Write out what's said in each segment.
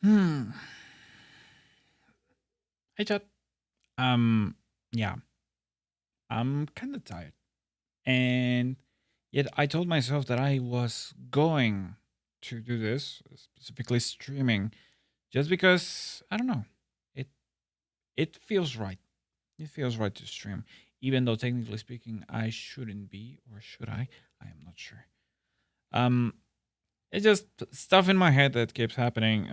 Hmm. Hey, chat. Yeah, I'm kind of tired. And yet I told myself that I was going to do this, specifically streaming, just because I don't know. It it feels right. It feels right to stream. Even though technically speaking I shouldn't be, or should I? I am not sure. Um it's just stuff in my head that keeps happening.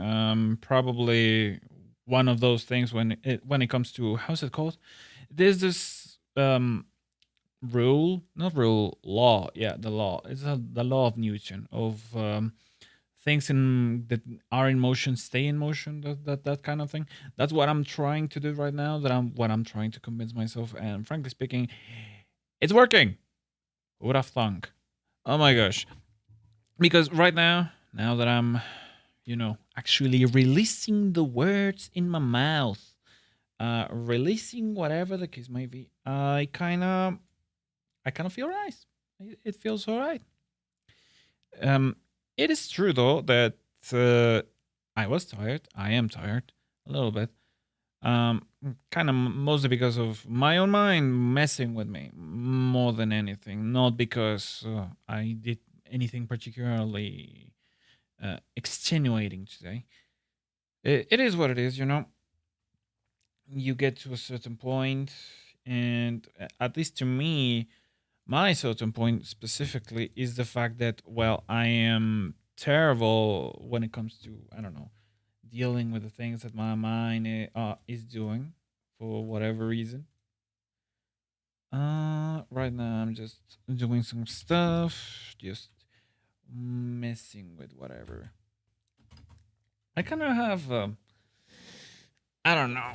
Probably one of those things when it comes to, how's it called? There's this rule, not rule, law. Yeah, the law. The law of Newton of things in that are in motion stay in motion. That kind of thing. That's what I'm trying to do right now. What I'm trying to convince myself. And frankly speaking, it's working. Who would have thunk? Oh my gosh! Because right now that I'm, actually releasing the words in my mouth, releasing whatever the case may be, I kind of feel nice. It feels all right. Um, it is true though that I was tired. I am tired a little bit. Kind of mostly because of my own mind messing with me more than anything. Not because I did anything particularly extenuating today. It is what it is, you know. You get to a certain point, and at least to me, my certain point specifically is the fact that, well, I am terrible when it comes to, I don't know, dealing with the things that my mind is doing for whatever reason. Right now I'm just doing some stuff, just messing with whatever. I kind of have, I don't know,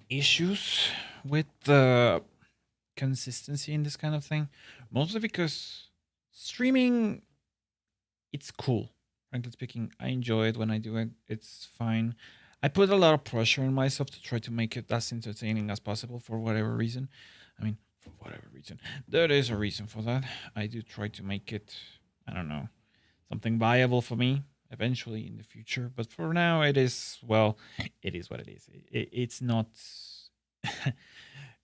issues with the consistency in this kind of thing, mostly because streaming, it's cool. Frankly speaking, I enjoy it when I do it. It's fine. I put a lot of pressure on myself to try to make it as entertaining as possible for whatever reason. I mean, for whatever reason. There is a reason for that. I do try to make it, I don't know, something viable for me eventually in the future. But for now, it is, well, it is what it is. It's not.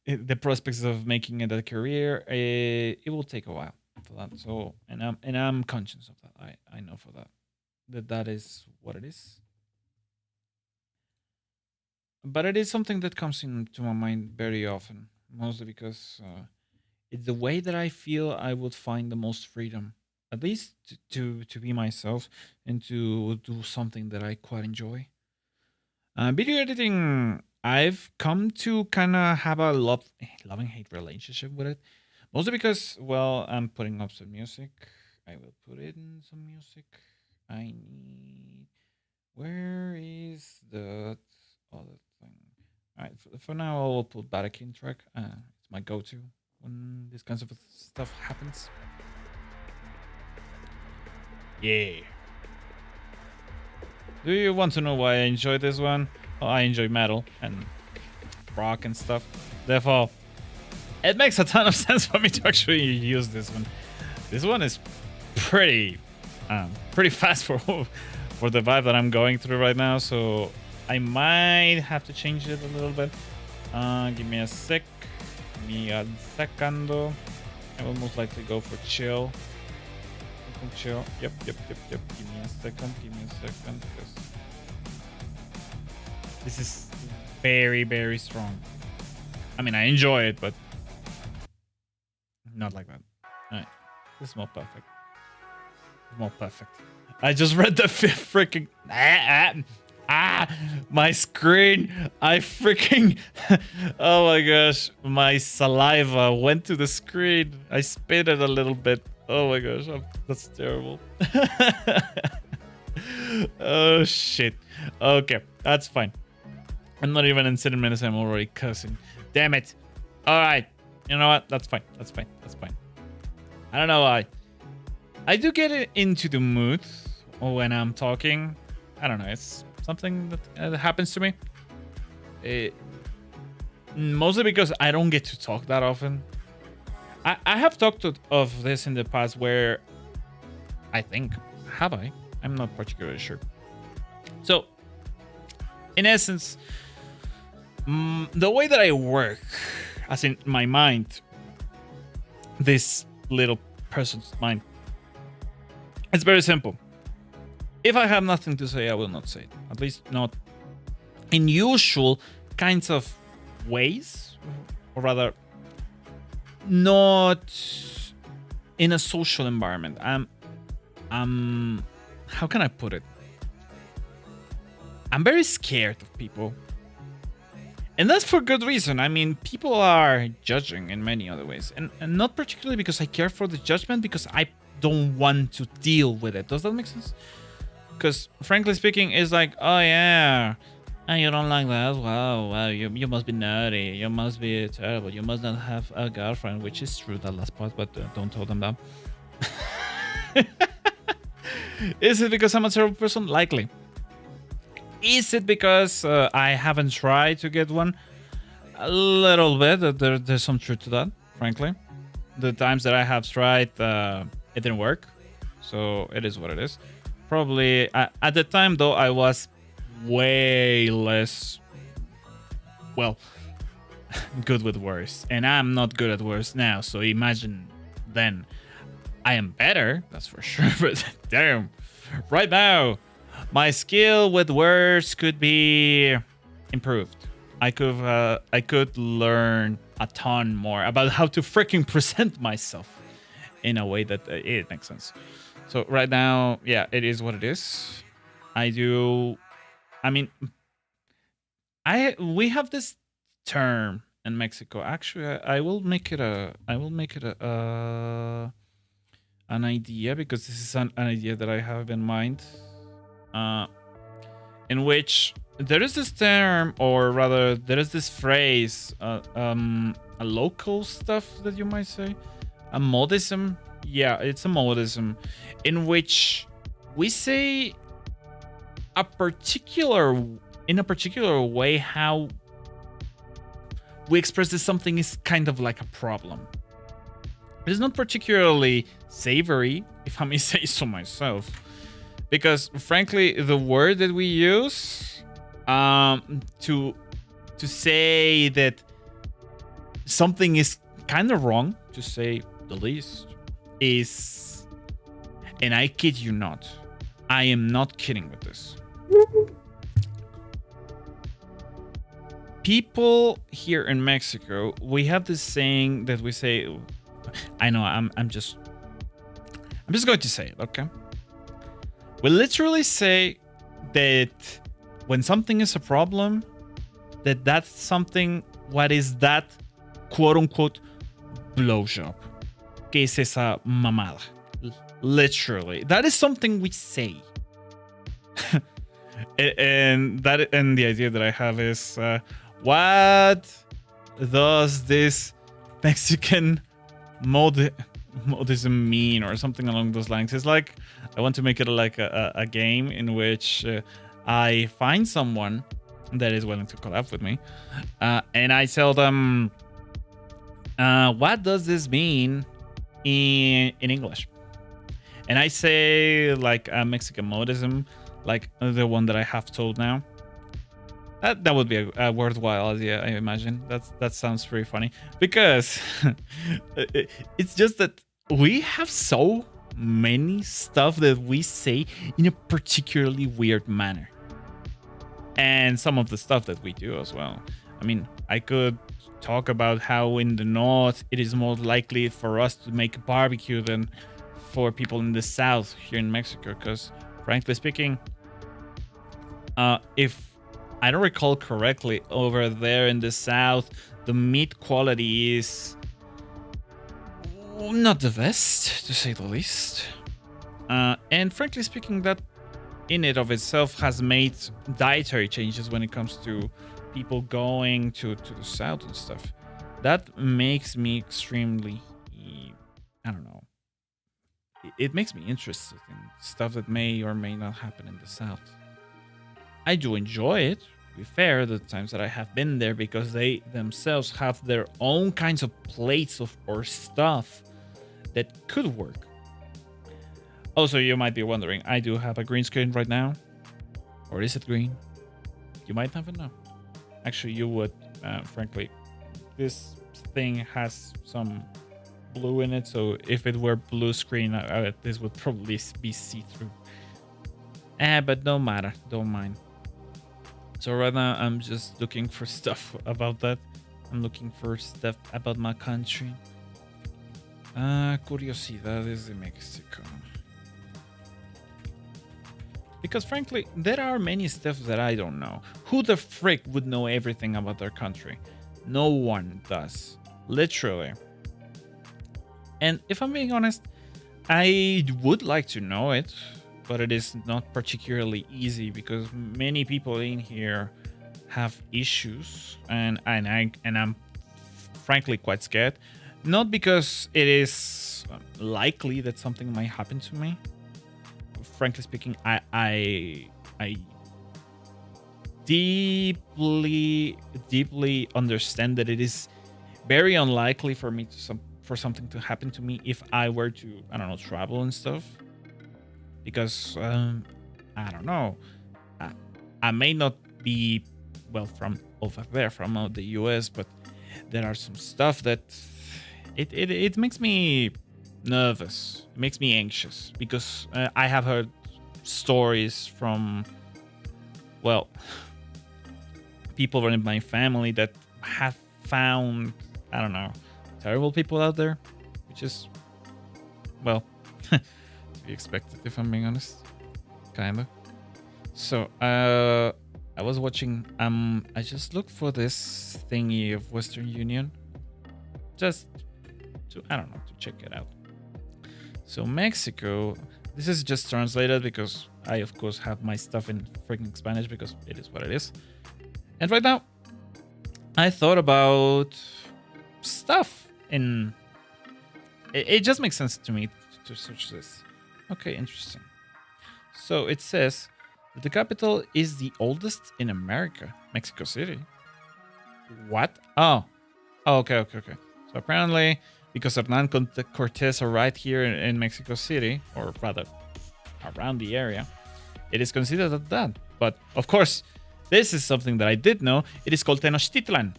The prospects of making it a career, it will take a while for that. So, and I'm conscious of that. I know for that is what it is. But it is something that comes into my mind very often, mostly because it's the way that I feel I would find the most freedom, at least to be myself and to do something that I quite enjoy. Video editing, I've come to kind of have a loving hate relationship with it, mostly because, well, I'm putting up some music. I will put in some music. I need. Where is the other thing? All right, for now, I will put Barakin track. It's my go-to when this kinds of stuff happens. Yeah. Do you want to know why I enjoy this one? Well, I enjoy metal and rock and stuff. Therefore, it makes a ton of sense for me to actually use this one. This one is pretty fast for the vibe that I'm going through right now. So I might have to change it a little bit. Give me a sec. Give me a secando. I will most likely go for chill. Chill. Yep. Give me a second. Because this is very, very strong. I mean, I enjoy it, but not like that. All right. This is more perfect. More perfect. I just read the freaking my screen. I freaking oh my gosh, my saliva went to the screen. I spit it a little bit. Oh my gosh, that's terrible. Oh shit. Okay, that's fine. I'm not even in 7 minutes. I'm already cussing. Damn it. All right. You know what? That's fine. I don't know why. I do get into the mood when I'm talking. I don't know. It's something that happens to me. Mostly because I don't get to talk that often. I have talked of this in the past where I think, have I? I'm not particularly sure. So in essence, the way that I work, as in my mind, this little person's mind, it's very simple. If I have nothing to say, I will not say it. At least not in usual kinds of ways, or rather, not in a social environment. How can I put it? I'm very scared of people. And that's for good reason. I mean, people are judging in many other ways. And not particularly because I care for the judgment, because I don't want to deal with it. Does that make sense? Because frankly speaking, it's like, oh yeah, and you don't like that? Wow, you must be naughty. You must be terrible. You must not have a girlfriend, which is true, that last part, but don't tell them that. Is it because I'm a terrible person? Likely. Is it because I haven't tried to get one? A little bit. There's some truth to that, frankly. The times that I have tried, it didn't work. So it is what it is. Probably at the time, though, I was way less, well, good with words. And I'm not good at words now. So imagine then. I am better, that's for sure. But damn, right now, my skill with words could be improved. I could learn a ton more about how to freaking present myself in a way that it makes sense. So right now, yeah, it is what it is. We have this term in Mexico. Actually, I will make it an idea, because this is an idea that I have in mind, in which there is this term, or rather there is this phrase, a local stuff that you might say, a modism. Yeah, it's a modism in which we say in a particular way how we express that something is kind of like a problem. It's not particularly savory, if I may say so myself, because frankly, the word that we use to say that something is kind of wrong, to say the least, is, and I kid you not, I am not kidding with this. People here in Mexico, we have this saying that we say. I know, I'm just going to say it, okay? We literally say that when something is a problem, that's something, what is that quote unquote blowjob? ¿Qué es esa mamada? Literally. That is something we say. and the idea that I have is, what does this Mexican modism mean, or something along those lines? It's like, I want to make it like a game in which I find someone that is willing to collab with me, and I tell them, what does this mean in English? And I say like a Mexican modism, like the one that I have told now. That would be a worthwhile idea, I imagine. That sounds pretty funny, because it's just that we have so many stuff that we say in a particularly weird manner, and some of the stuff that we do as well. I mean, I could talk about how in the north it is more likely for us to make barbecue than for people in the south here in Mexico, because frankly speaking, if I don't recall correctly, over there in the south, the meat quality is not the best, to say the least. And frankly speaking, that in it of itself has made dietary changes when it comes to people going to the south and stuff. That makes me extremely, I don't know. It makes me interested in stuff that may or may not happen in the south. I do enjoy it, to be fair, the times that I have been there, because they themselves have their own kinds of plates or stuff that could work. Also, you might be wondering, I do have a green screen right now. Or is it green? You might never know. Actually, you would, frankly. This thing has some blue in it, so if it were blue screen, this would probably be see-through. But no matter, don't mind. So right now, I'm just looking for stuff about that. I'm looking for stuff about my country. Curiosidades de Mexico. Because frankly, there are many stuff that I don't know. Who the frick would know everything about their country? No one does. Literally. And if I'm being honest, I would like to know it, but it is not particularly easy because many people in here have issues, and I'm frankly quite scared. Not because it is likely that something might happen to me. Frankly speaking, I deeply understand that it is very unlikely for me to for something to happen to me if I were to, I don't know, travel and stuff. Because I don't know, I may not be well from over there, from the US, but there are some stuff that it makes me nervous. It makes me anxious because I have heard stories from, well, people in my family that have found, I don't know, terrible people out there, which is, well, to be expected if I'm being honest, kinda. So I was watching, I just looked for this thingy of Western Union, just to, I don't know, to check it out. So Mexico, this is just translated because I of course have my stuff in freaking Spanish because it is what it is. And right now, I thought about stuff in, it just makes sense to me to search this. Okay, interesting. So it says that the capital is the oldest in America, Mexico City. What? Oh, okay. So apparently, because Hernan Cortez arrived here in Mexico City, or rather around the area, it is considered that. But of course, this is something that I did know. It is called Tenochtitlan,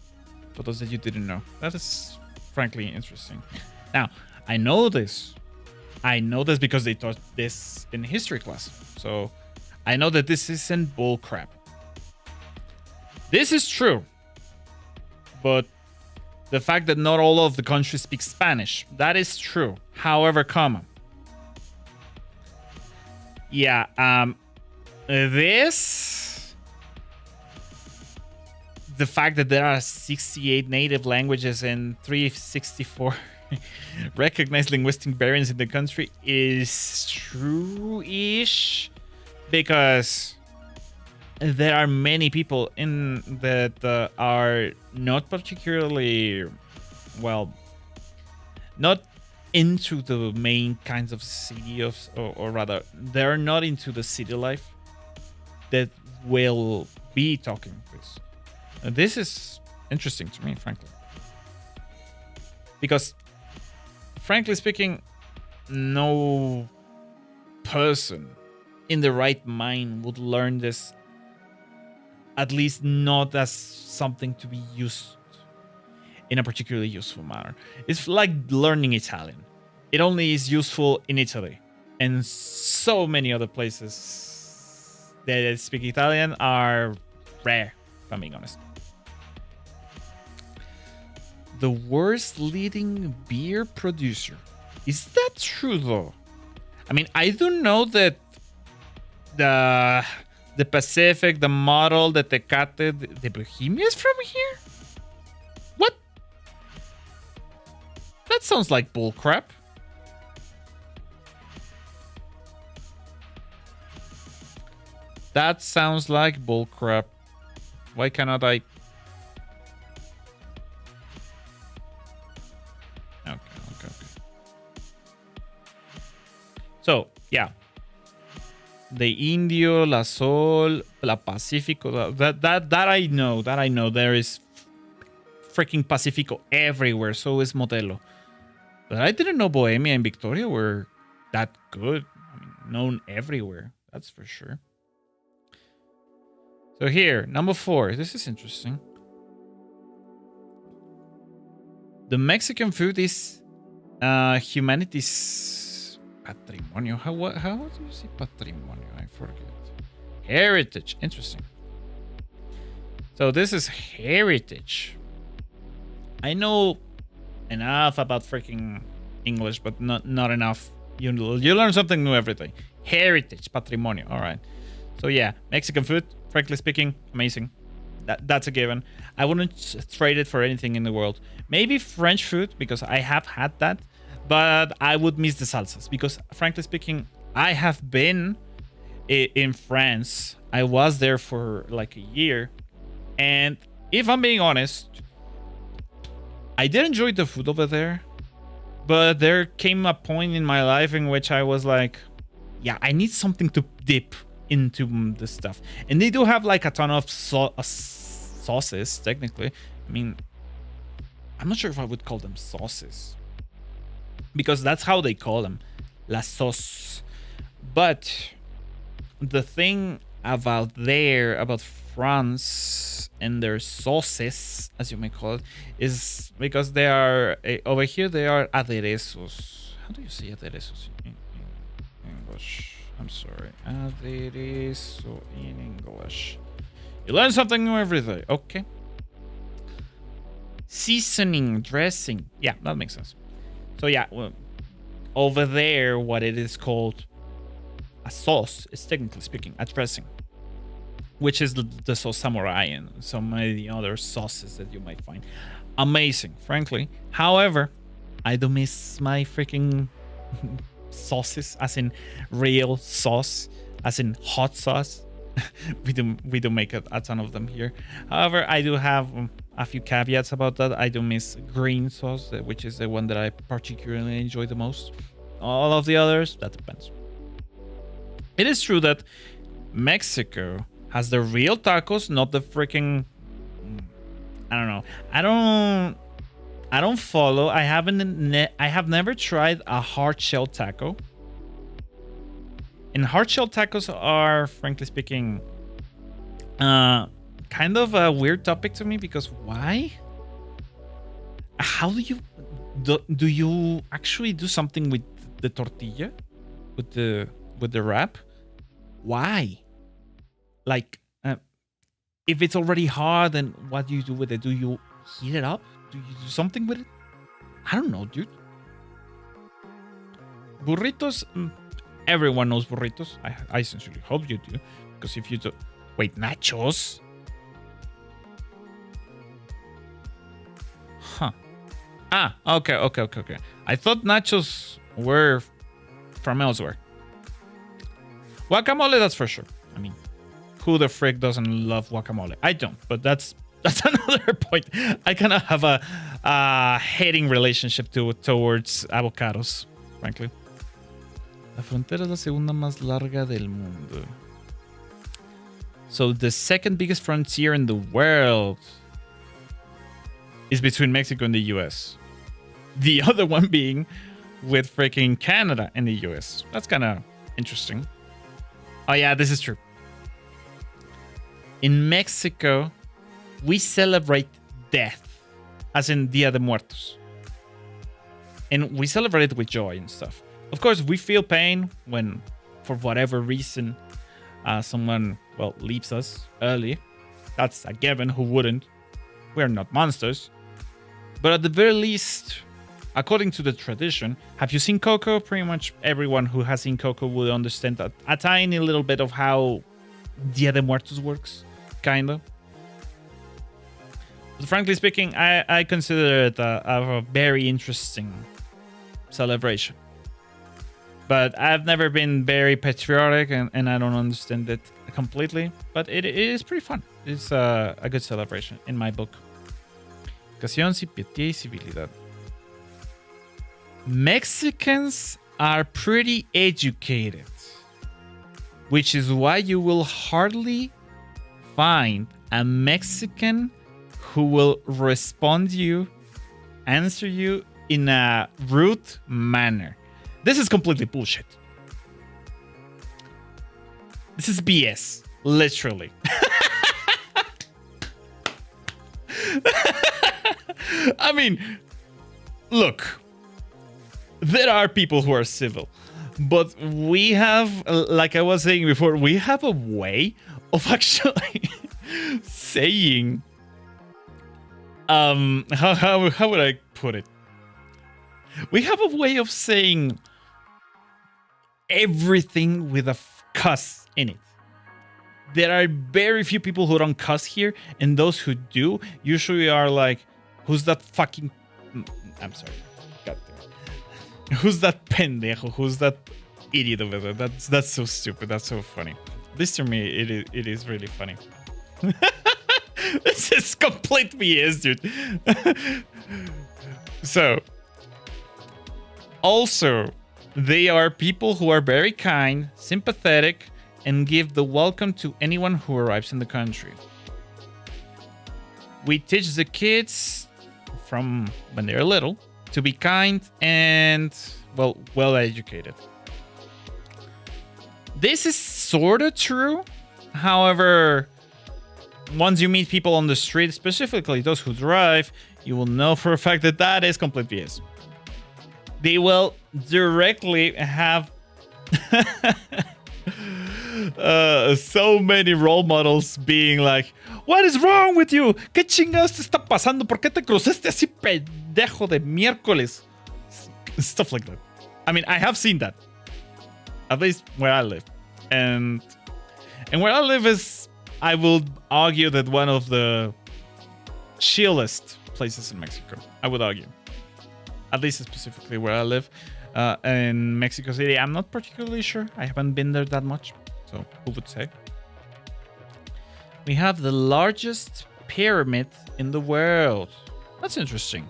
for those that you didn't know. That is frankly interesting. Now, I know this because they taught this in history class. So I know that this isn't bullcrap. This is true. But the fact that not all of the countries speak Spanish, that is true. However, yeah, the fact that there are 68 native languages and 364 recognized linguistic variants in the country is true-ish, because there are many people in that are not particularly, well, not into the main kinds of city of, or rather, they're not into the city life that will be talking this. This is interesting to me, frankly, because frankly speaking, no person in the right mind would learn this, at least not as something to be used in a particularly useful manner. It's like learning Italian. It only is useful in Italy, and so many other places that speak Italian are rare, if I'm being honest. The worst leading beer producer. Is that true though? I mean, I do know that the Pacific, the Model, the Tecate, the Bohemia is from here? What? That sounds like bullcrap. That sounds like bullcrap. Why cannot I? Okay. So, yeah. The Indio, La Sol, La Pacifico. That I know. That I know. There is freaking Pacifico everywhere. So is Modelo. But I didn't know Bohemia and Victoria were that good. I mean, known everywhere. That's for sure. So here, number 4. This is interesting. The Mexican food is humanity's patrimonio. How do you say patrimonio? I forget. Heritage. Interesting. So this is heritage. I know enough about freaking English, but not enough. You learn something new every day. Heritage, patrimonio. All right. So yeah, Mexican food, frankly speaking, amazing. That's a given. I wouldn't trade it for anything in the world. Maybe French food, because I have had that, but I would miss the salsas because, frankly speaking, I have been in France. I was there for like a year, and if I'm being honest, I did enjoy the food over there, but there came a point in my life in which I was like, yeah, I need something to dip into the stuff. And they do have like a ton of sauces, technically. I mean, I'm not sure if I would call them sauces, because that's how they call them, la sauce. But the thing about France and their sauces, as you may call it, is because they are over here they are aderezos. How do you say aderezos in English? I'm sorry, aderezo in English. You learn something new every day. Okay. Seasoning, dressing. Yeah, that makes sense. So yeah, well, over there, what it is called a sauce is, technically speaking, a dressing, which is the sauce samurai and some of the other sauces that you might find. Amazing, frankly. However, I do miss my freaking sauces, as in real sauce, as in hot sauce. we do make a ton of them here. However, I do have a few caveats about that. I do miss green sauce, which is the one that I particularly enjoy the most. All of the others, that depends. It is true that Mexico has the real tacos, not the freaking, I don't know. I don't follow. I have never tried a hard shell taco. And hard shell tacos are, frankly speaking, kind of a weird topic to me, because why? How do you actually do something with the tortilla, with the wrap? Why? Like, if it's already hard, then what do you do with it? Do you heat it up? Do you do something with it? I don't know, dude. Burritos. Everyone knows burritos. I sincerely hope you do. Because if you do... Wait, nachos? Huh. Ah, okay. I thought nachos were from elsewhere. Guacamole, that's for sure. I mean, who the frick doesn't love guacamole? I don't, but that's another point. I kind of have a hating relationship towards avocados, frankly. La frontera es la segunda más larga del mundo. So the second biggest frontier in the world is between Mexico and the US. The other one being with freaking Canada and the US. That's kind of interesting. Oh yeah, this is true. In Mexico, we celebrate death, as in Dia de Muertos. And we celebrate it with joy and stuff. Of course, we feel pain when, for whatever reason, someone, well, leaves us early. That's a given. Who wouldn't? We're not monsters. But at the very least, according to the tradition, have you seen Coco? Pretty much everyone who has seen Coco will understand that a tiny little bit of how Dia de Muertos works, kinda. But frankly speaking, I consider it a very interesting celebration. But I've never been very patriotic, and I don't understand it completely. But it is pretty fun. It's a good celebration in my book. Ocasión, pietà y civilidad. Mexicans are pretty educated, which is why you will hardly find a Mexican who will answer you in a rude manner. This is completely bullshit. This is BS, literally. I mean, look, there are people who are civil, but we have, like I was saying before, we have a way of actually saying, how would I put it? We have a way of saying everything with a cuss in it. There are very few people who don't cuss here, and those who do usually are like, who's that fucking... I'm sorry. God damn. Who's that pendejo? Who's that idiot over there? That's so stupid. That's so funny. This to me, it is really funny. This is complete BS, dude. So, also, they are people who are very kind, sympathetic, and give the welcome to anyone who arrives in the country. We teach the kids from when they're little to be kind and, well educated. This is sort of true. However, once you meet people on the street, specifically those who drive, you will know for a fact that that is complete BS. They will directly have so many role models being like, what is wrong with you? ¿Qué chingados te está pasando? ¿Por qué te cruzaste así, pendejo de miércoles? Stuff like that. I mean, I have seen that. At least where I live. And where I live is, I will argue, that one of the chillest places in Mexico. I would argue. At least specifically where I live. In Mexico City, I'm not particularly sure. I haven't been there that much. So, who would say? We have the largest pyramid in the world. That's interesting.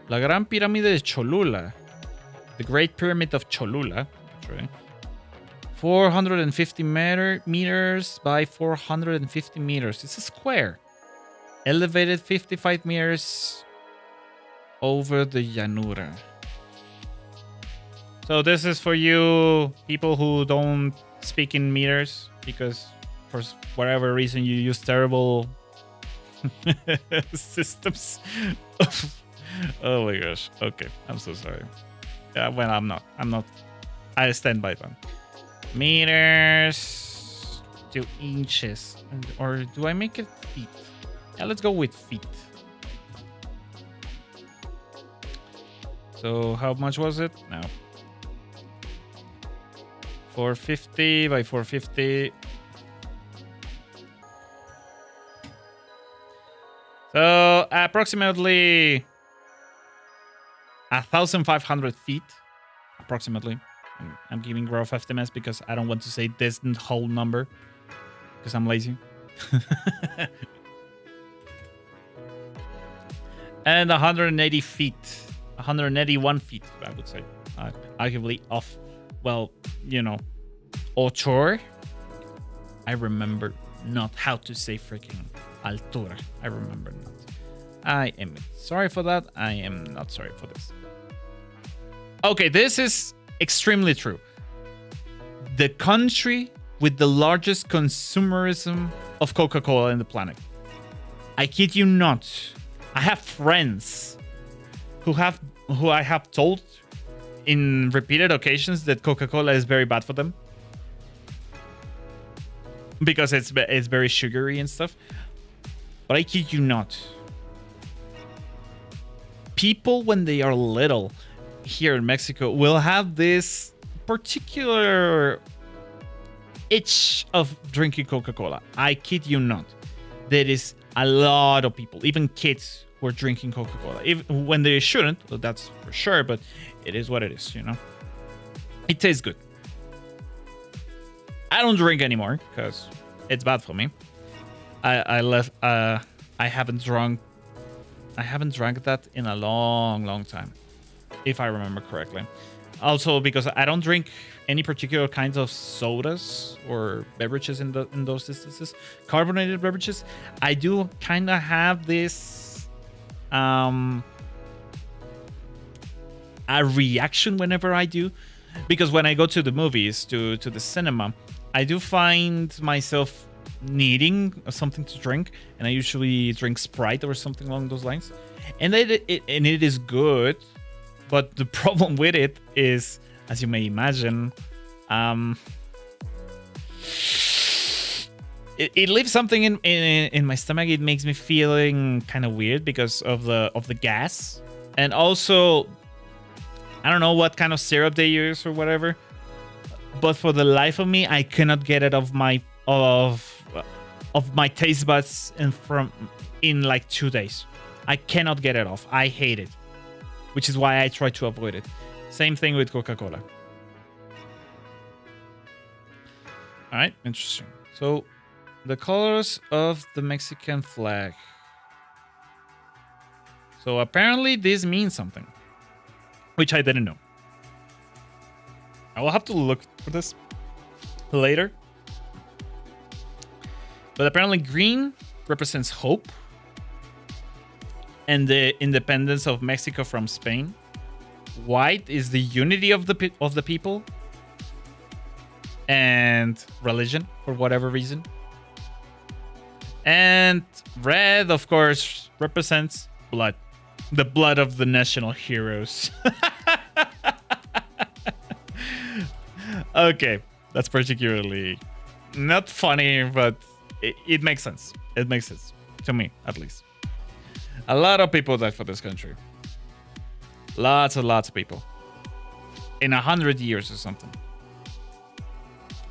La Gran Pirámide de Cholula. The Great Pyramid of Cholula. Sorry. 450 meters by 450 meters. It's a square. Elevated 55 meters over the llanura. So this is for you people who don't speak in meters because for whatever reason you use terrible systems. Oh my gosh. Okay, I'm so sorry. Well, I'm not. I stand by them. Meters to inches. Or do I make it feet? Yeah, let's go with feet. So how much was it? No. 450 by 450. So approximately 1,500 feet. Approximately. I'm giving rough estimates because I don't want to say this whole number because I'm lazy. And 180 feet. 181 feet, I would say. Arguably off. Well, you know, ocho. I remember not how to say freaking altura. I remember not. I am sorry for that. I am not sorry for this. Okay, this is extremely true. The country with the largest consumerism of Coca-Cola in the planet. I kid you not. I have friends who I have told in repeated occasions that Coca-Cola is very bad for them because it's very sugary and stuff. But I kid you not. People, when they are little here in Mexico, will have this particular itch of drinking Coca-Cola. I kid you not. There is a lot of people, even kids, who are drinking Coca-Cola. Even when they shouldn't, well, that's for sure, but it is what it is, you know? It tastes good. I don't drink anymore because it's bad for me. I haven't drunk that in a long time, if I remember correctly. Also, because I don't drink any particular kinds of sodas or beverages in those instances, carbonated beverages. I do kind of have this a reaction whenever I do, because when I go to the movies, to the cinema, I do find myself needing something to drink, and I usually drink Sprite or something along those lines, and it is good, but the problem with it is, as you may imagine, it leaves something in my stomach. It makes me feeling kind of weird because of the gas, and also I don't know what kind of syrup they use or whatever, but for the life of me, I cannot get it off my taste buds in like 2 days. I cannot get it off. I hate it, which is why I try to avoid it. Same thing with Coca-Cola. All right, interesting. So the colors of the Mexican flag. So apparently this means something, which I didn't know. I will have to look for this later. But apparently green represents hope and the independence of Mexico from Spain. White is the unity of the people and religion for whatever reason. And red, of course, represents blood. The blood of the national heroes. Okay, that's particularly not funny, but it makes sense. It makes sense. To me, at least. A lot of people died for this country. Lots and lots of people. In 100 years or something.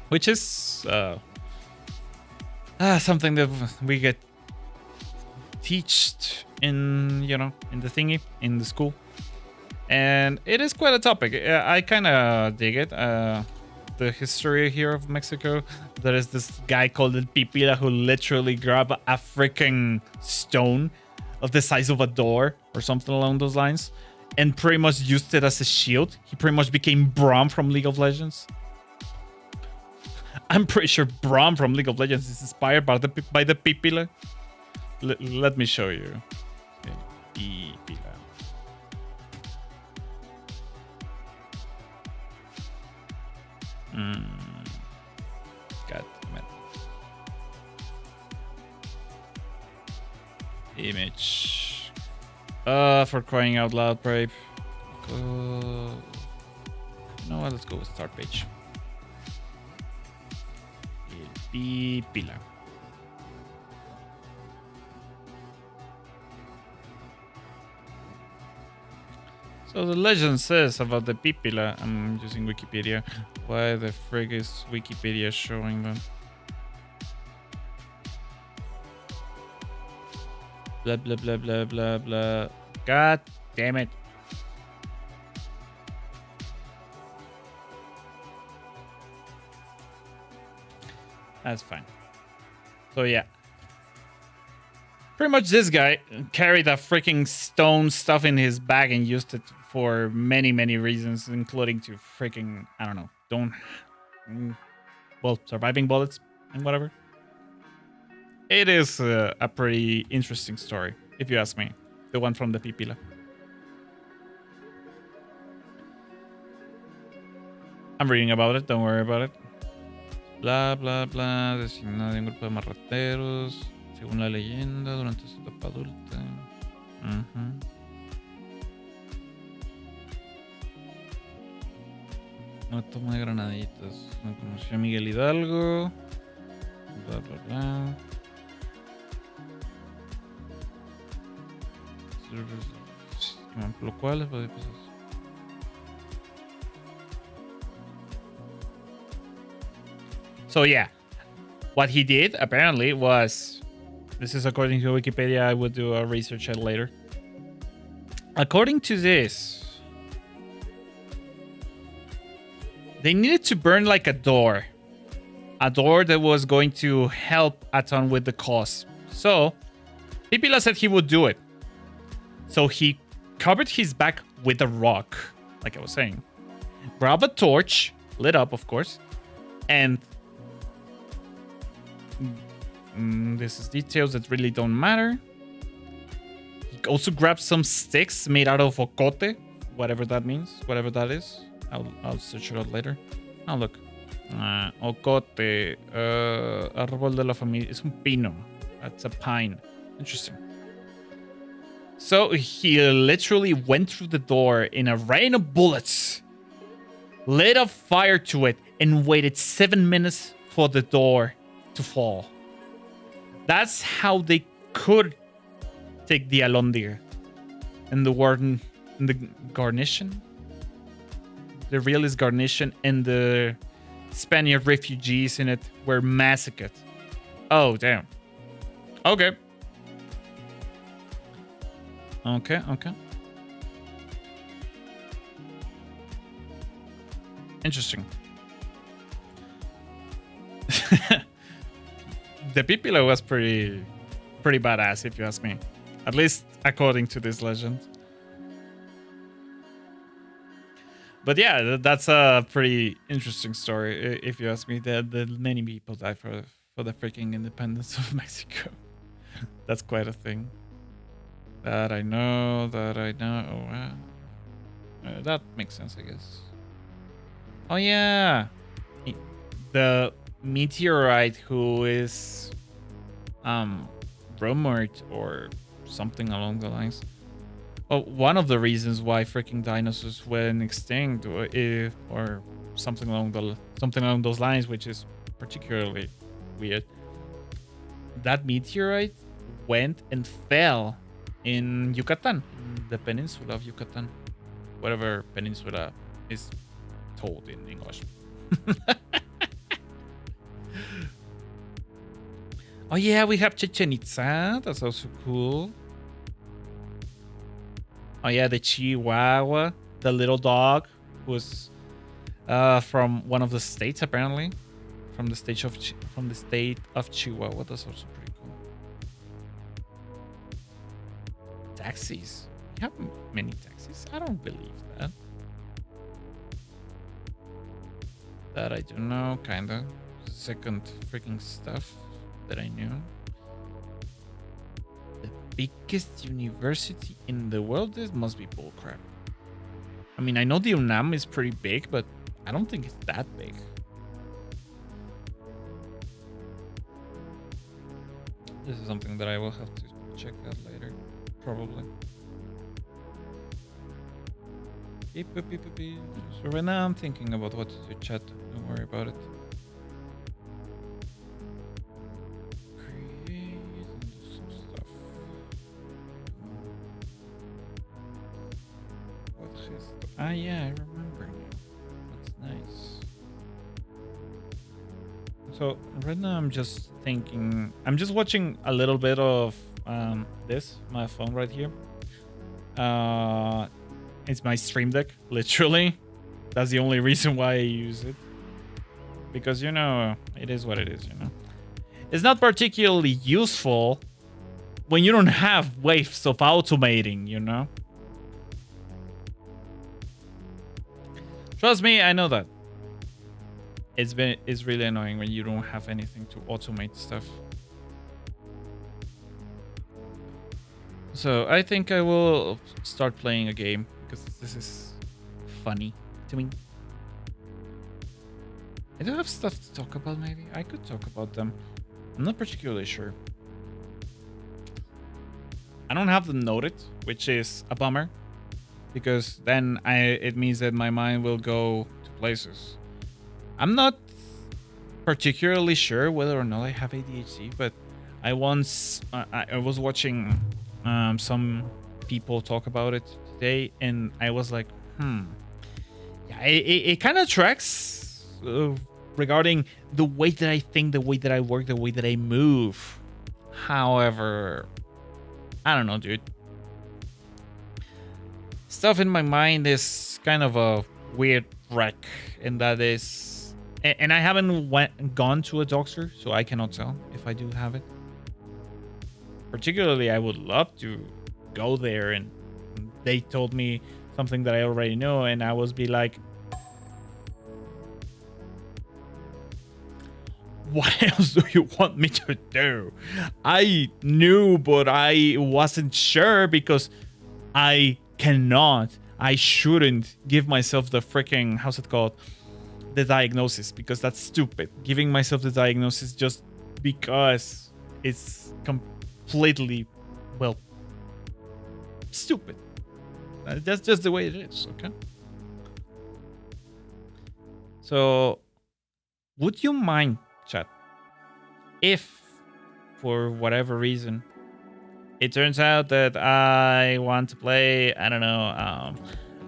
Which is something that we get taught in, in the thingy, in the school. And it is quite a topic. I kind of dig it. The history here of Mexico. There is this guy called El Pipila who literally grabbed a freaking stone of the size of a door or something along those lines and pretty much used it as a shield. He pretty much became Braum from League of Legends. I'm pretty sure Braum from League of Legends is inspired by the Pipila. Let me show you. Pipila. God damn it. Image. For crying out loud, Brave. No, let's go with start page. Pipila. So the legend says about the Pipila. I'm using Wikipedia. Why the frig is Wikipedia showing them? Blah blah blah blah blah blah. God damn it. That's fine. So yeah. Pretty much this guy carried a freaking stone stuff in his bag and used it for many, many reasons, including to freaking, I don't know, surviving bullets and whatever. It is a pretty interesting story, if you ask me. The one from the Pipila. I'm reading about it, don't worry about it. Bla, bla, bla, designado de un grupo de marrateros, según la leyenda, durante su etapa adulta. Una toma de granaditas. No conocí a Miguel Hidalgo. Bla, bla, bla. Lo cual es So yeah, what he did apparently was, this is according to Wikipedia, I would do a research later. According to this, they needed to burn like a door that was going to help a ton with the cause. So Pipila said he would do it. So he covered his back with a rock, like I was saying, grabbed a torch, lit up of course, and this is details that really don't matter. He also grabbed some sticks made out of ocote, whatever that means, whatever that is. I'll search it out later. Oh look, Ocote. Árbol de la familia. Es un pino. That's a pine. Interesting. So he literally went through the door in a rain of bullets, lit a fire to it, and waited 7 minutes for the door to fall. That's how they could take the alondir and the warden and the garnison. The realist garnison and the Spaniard refugees in it were massacred. Oh, damn. Okay. Okay. Interesting. The Pipila was pretty badass, if you ask me. At least according to this legend. But yeah, that's a pretty interesting story, if you ask me. That many people died for the freaking independence of Mexico. That's quite a thing. That I know. Oh, wow. That makes sense, I guess. Oh, yeah. The meteorite who is rumored or something along the lines. Oh, one of the reasons why freaking dinosaurs went extinct, or something along those lines, which is particularly weird. That meteorite went and fell in Yucatan, the peninsula of Yucatan, whatever peninsula is told in English. Oh yeah, we have Chichen Itza. That's also cool. Oh yeah, the Chihuahua, the little dog, was from one of the states apparently, from the state of Chihuahua. That's also pretty cool. Taxis. We have many taxis. I don't believe that. That I don't know. Kinda. Second freaking stuff that I knew. Biggest university in the world? This must be bullcrap. I mean, I know the UNAM is pretty big, but I don't think it's that big. This is something that I will have to check out later, probably. So right now I'm thinking about what to do, chat. Don't worry about it. Ah, yeah, I remember now. That's nice. So right now I'm just thinking, I'm just watching a little bit of my phone right here. It's my Stream Deck, literally. That's the only reason why I use it. Because, you know, it is what it is, you know. It's not particularly useful when you don't have waves of automating, you know. Trust me, I know that. It's really annoying when you don't have anything to automate stuff. So I think I will start playing a game because this is funny to me. I do have stuff to talk about, maybe. I could talk about them. I'm not particularly sure. I don't have them noted, which is a bummer. Because then it means that my mind will go to places. I'm not particularly sure whether or not I have ADHD, but I was watching some people talk about it today, and I was like, yeah, it kind of tracks regarding the way that I think, the way that I work, the way that I move. However, I don't know, dude. Stuff in my mind is kind of a weird wreck, and that is, and I haven't gone to a doctor, so I cannot tell if I do have it. Particularly, I would love to go there, and they told me something that I already know, and I was be like, what else do you want me to do? I knew, but I wasn't sure because I shouldn't give myself the freaking, how's it called? the diagnosis, because that's stupid. Giving myself the diagnosis just because it's completely, well, stupid. That's just the way it is, okay? So, would you mind, chat, if for whatever reason it turns out that I want to play, I don't know,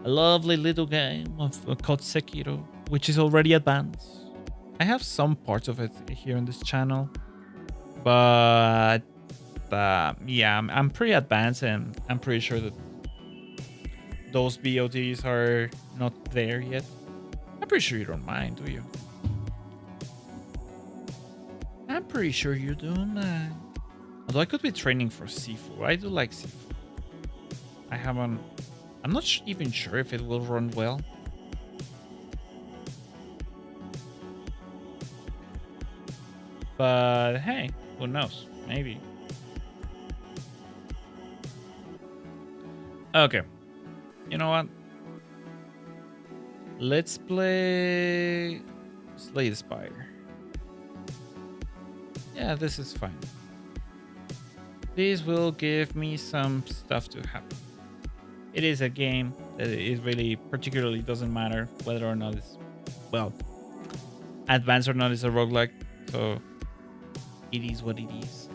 a lovely little game called Sekiro, which is already advanced. I have some parts of it here on this channel, but yeah, I'm pretty advanced, and I'm pretty sure that those VODs are not there yet. I'm pretty sure you don't mind, do you? I'm pretty sure you don't mind. Although I could be training for Sifu. I do like Sifu. I'm not even sure if it will run well. But hey, who knows? Maybe. Okay. You know what? Let's play Slay the Spire. Yeah, this is fine. This will give me some stuff to happen. It is a game that it really particularly doesn't matter whether or not it's, well, advanced or not. It's a roguelike, so it is what it is.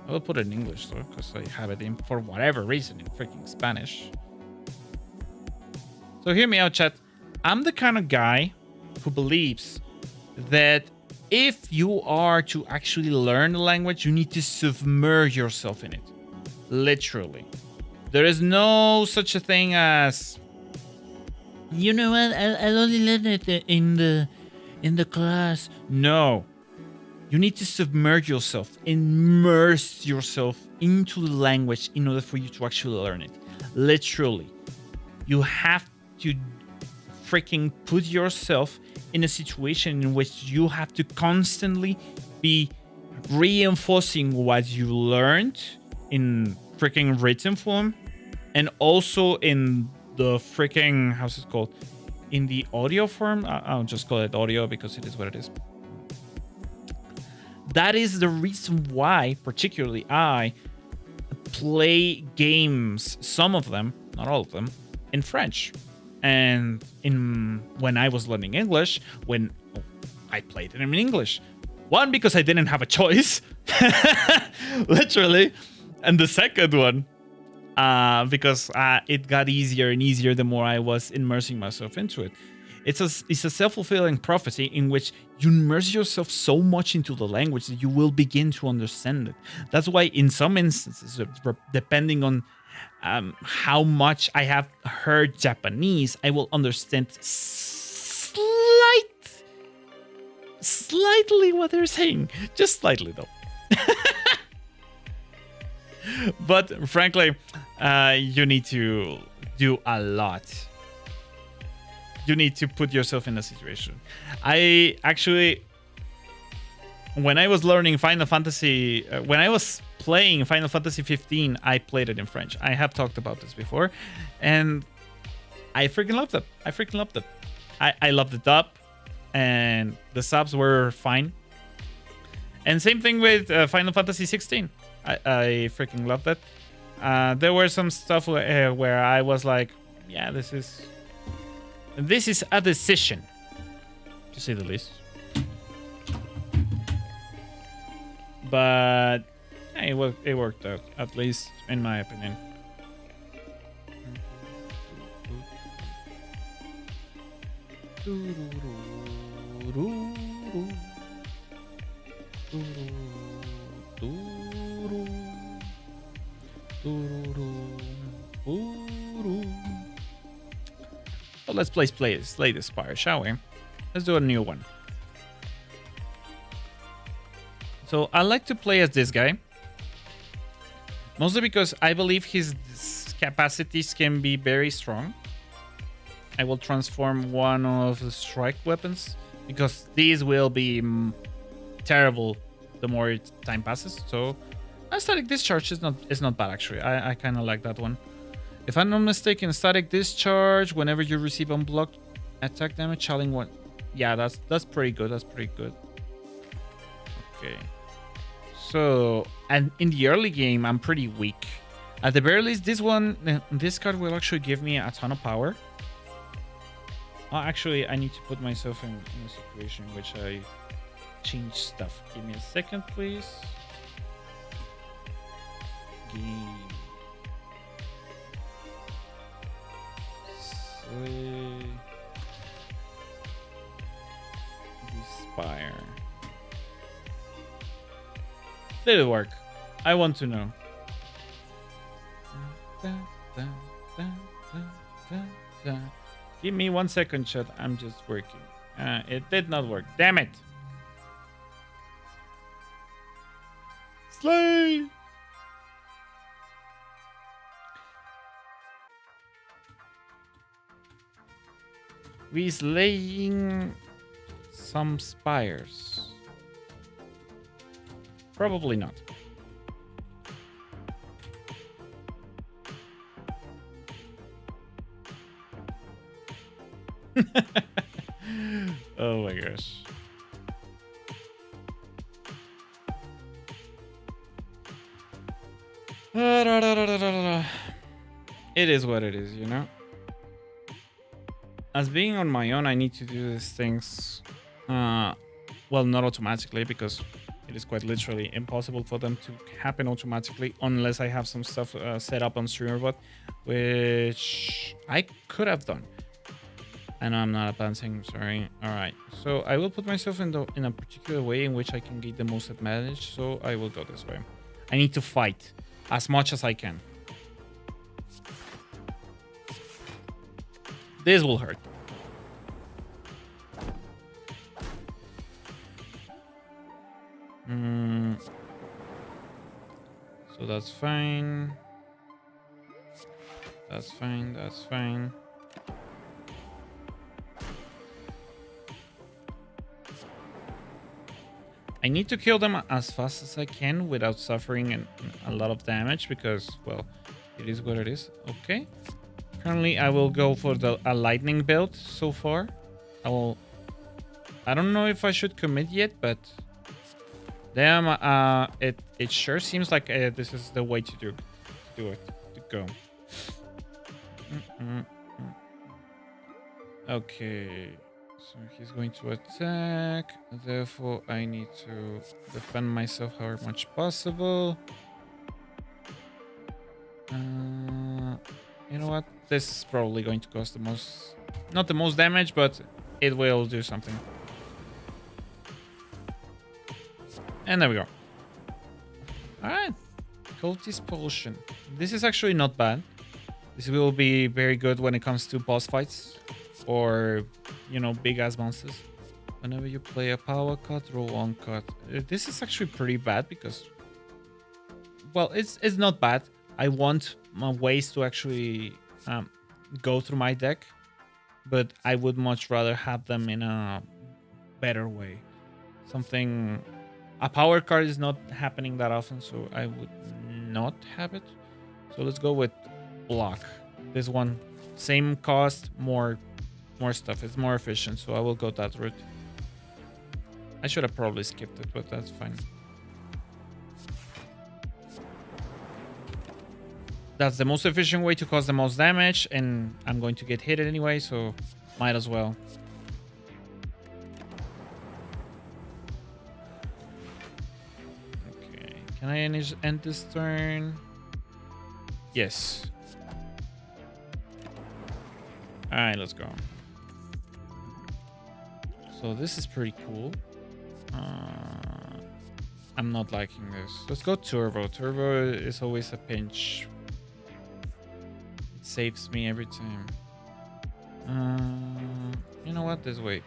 I will put it in English though, because I have it in, for whatever reason, in freaking Spanish. So hear me out, chat. I'm the kind of guy who believes that if you are to actually learn the language, you need to submerge yourself in it. Literally. There is no such a thing as, you know what, I'll only learn it in the class. No. You need to submerge yourself, immerse yourself into the language in order for you to actually learn it. Literally. You have to freaking put yourself in a situation in which you have to constantly be reinforcing what you learned in freaking written form, and also in the freaking, how's it called, in the audio form. I'll just call it audio because it is what it is. That is the reason why particularly I play games, some of them, not all of them, in French. And when I was learning English, I played it in English. One, because I didn't have a choice, literally. And the second one, because it got easier and easier the more I was immersing myself into it. It's a self-fulfilling prophecy in which you immerse yourself so much into the language that you will begin to understand it. That's why in some instances, depending on how much I have heard Japanese, I will understand slightly what they're saying. Just slightly, though. But frankly, you need to do a lot. You need to put yourself in a situation. I actually, when I was learning Final Fantasy, when I was playing Final Fantasy 15, I played it in French. I have talked about this before, and I freaking loved it. I loved the dub, and the subs were fine. And same thing with Final Fantasy 16. I freaking loved it. There were some stuff where I was like, yeah, this is a decision, to say the least. But yeah, it worked out, at least in my opinion. So let's slay the spire, shall we? Let's do a new one. So I like to play as this guy, mostly because I believe his capacities can be very strong. I will transform one of the strike weapons because these will be terrible the more time passes. So static discharge is not bad actually. I kind of like that one. If I'm not mistaken, static discharge, whenever you receive unblocked attack damage, challenge one. Yeah, that's pretty good. That's pretty good. Okay. So, and in the early game, I'm pretty weak. At the very least, this card will actually give me a ton of power. Actually, I need to put myself in a situation in which I change stuff. Give me a second, please. Spire. Did it work? I want to know. Give me 1 second, chat. I'm just working. It did not work. Damn it. Slay. We slaying some spyres. Probably not. Oh my gosh. It is what it is, you know? As being on my own, I need to do these things, well, not automatically, because it is quite literally impossible for them to happen automatically unless I have some stuff set up on StreamerBot, which I could have done. I know I'm not advancing, sorry. All right, so I will put myself in a particular way in which I can get the most advantage, so I will go this way. I need to fight as much as I can. This will hurt. So that's fine. That's fine. That's fine. I need to kill them as fast as I can without suffering a lot of damage because, well, it is what it is. Okay. Currently, I will go for a lightning build so far. I don't know if I should commit yet, but damn, it sure seems like this is the way to do it, to go. Okay, so he's going to attack. Therefore, I need to defend myself however much possible. You know what? This is probably going to cost the most, not the most damage, but it will do something. And there we go. Alright. Cultist Potion. This is actually not bad. This will be very good when it comes to boss fights. Or, you know, big ass monsters. Whenever you play a power cut, roll 1 cut. This is actually pretty bad because, well, it's not bad. I want ways to actually go through my deck, but I would much rather have them in a better way. Something, a power card is not happening that often, so I would not have it. So let's go with block. This one, same cost, more stuff. It's more efficient, so I will go that route. I should have probably skipped it, but that's fine. That's the most efficient way to cause the most damage, and I'm going to get hit anyway, so might as well. Okay, can I end this turn? Yes. Alright, let's go. So this is pretty cool. I'm not liking this. Let's go turbo. Turbo is always a pinch. It saves me every time. You know what? This way.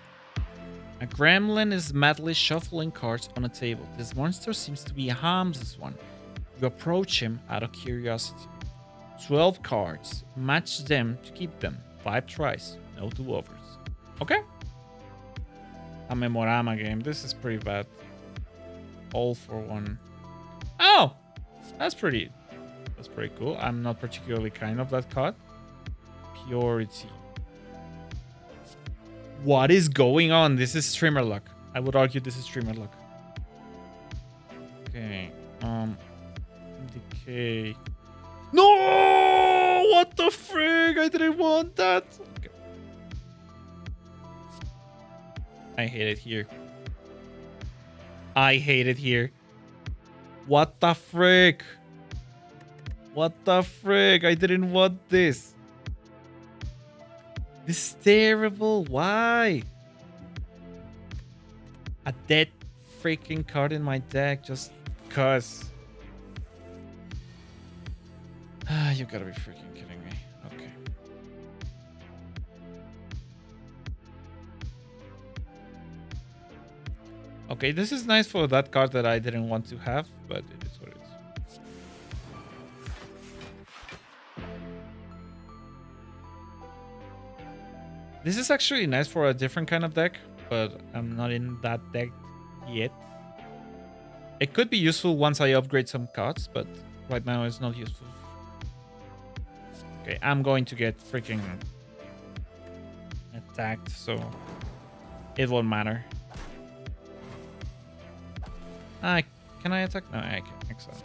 A gremlin is madly shuffling cards on a table. This monster seems to be Hamza's one. You approach him out of curiosity. 12 cards. Match them to keep them. 5 tries. No do-overs. Okay. A Memorama game. This is pretty bad. All for 1. Oh! That's pretty cool. I'm not particularly kind of that card. Purity. What is going on? This is streamer luck. I would argue this is streamer luck. Okay. Decay. No! What the frig? I didn't want that. Okay. I hate it here. I hate it here. What the frick? What the frick? I didn't want this. This is terrible. Why? A dead freaking card in my deck just cuz. You gotta be freaking kidding me. Okay. Okay, this is nice for that card that I didn't want to have, but it is what it is. This is actually nice for a different kind of deck, but I'm not in that deck yet. It could be useful once I upgrade some cards, but right now it's not useful. Okay, I'm going to get freaking attacked, so it won't matter. Can I attack? No, I can. Excellent.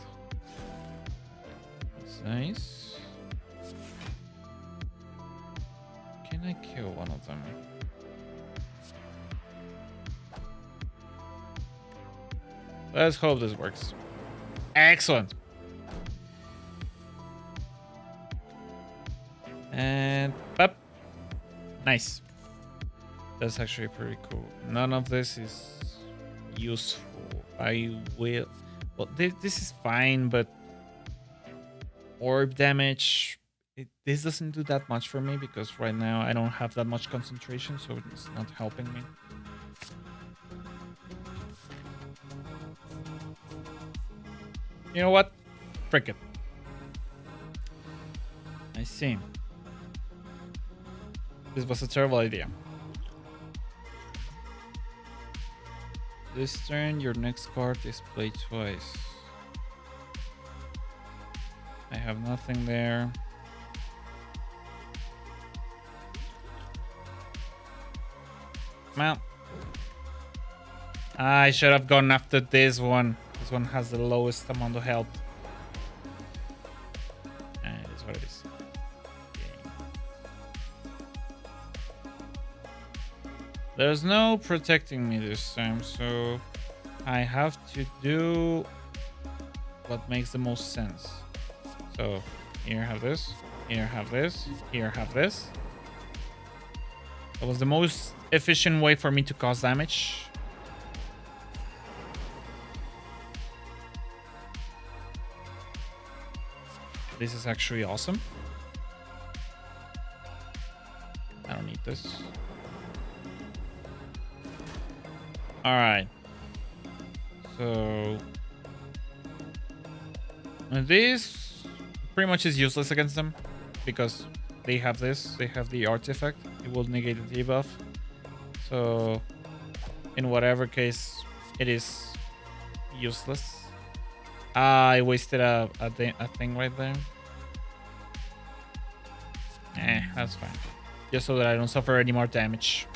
That's nice. Can I kill one of them? Let's hope this works. Excellent. And up. Nice. That's actually pretty cool. None of this is useful. I will. Well, this is fine, but orb damage. This doesn't do that much for me because right now I don't have that much concentration, so it's not helping me. You know what? Frick it. I see. This was a terrible idea. This turn, your next card is played twice. I have nothing there. Well, I should have gone after this one. This one has the lowest amount of health. And it is what it is. Okay. There's no protecting me this time, so I have to do what makes the most sense. So here have this, here have this, here have this. That was the most efficient way for me to cause damage. This is actually awesome. I don't need this. Alright. So this pretty much is useless against them because they have this. They have the artifact. It will negate the debuff. So in whatever case, it is useless. I wasted a thing right there. That's fine. Just so that I don't suffer any more damage.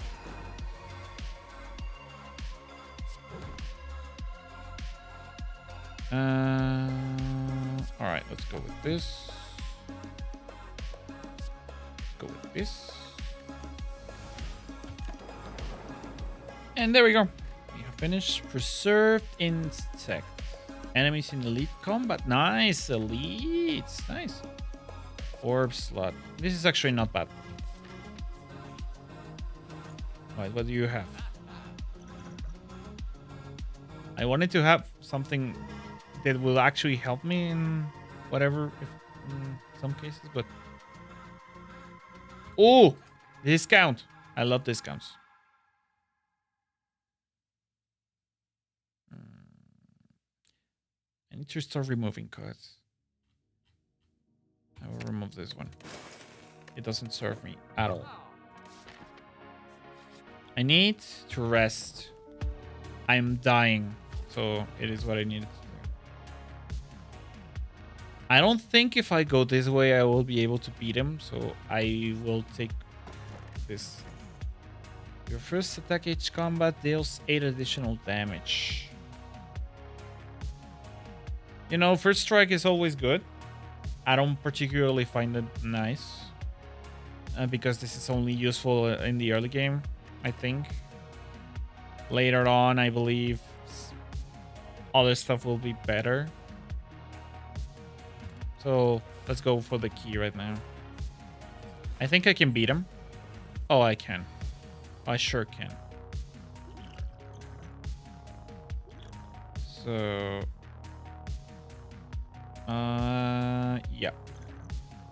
Alright, let's go with this. Let's go with this. And there we go. We have finished. Preserved insect. Enemies in elite combat. Nice. Elite. Nice. Orb slot. This is actually not bad. Alright, what do you have? I wanted to have something that will actually help me in whatever, if in some cases, but... Oh! Discount. I love discounts. I need to start removing cards. I will remove this one. It doesn't serve me at all. I need to rest. I'm dying, so it is what I needed to do. I don't think if I go this way, I will be able to beat him, so I will take this Your first attack each combat deals 8 additional damage. You know, first strike is always good. I don't particularly find it nice. Because this is only useful in the early game, I think. Later on, I believe other stuff will be better. So let's go for the key right now. I think I can beat him. Oh, I can. I sure can. So, yeah.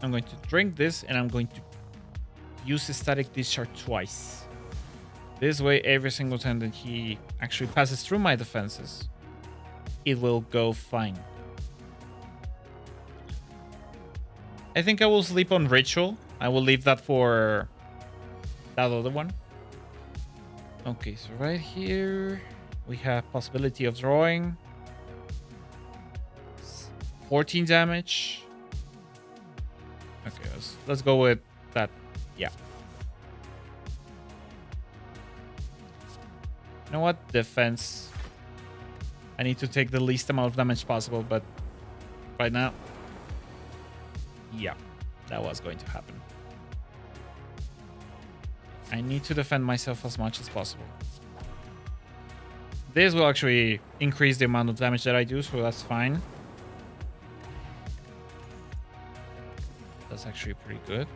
I'm going to drink this and I'm going to use a static discharge twice. This way, every single time that he actually passes through my defenses, it will go fine. I think I will sleep on Ritual. I will leave that for that other one. Okay, so right here, we have possibility of drawing. 14 damage. Okay, let's go with that. Yeah. You know what? Defense. I need to take the least amount of damage possible, but right now, yeah, that was going to happen. I need to defend myself as much as possible. This will actually increase the amount of damage that I do, so that's fine. That's actually pretty good.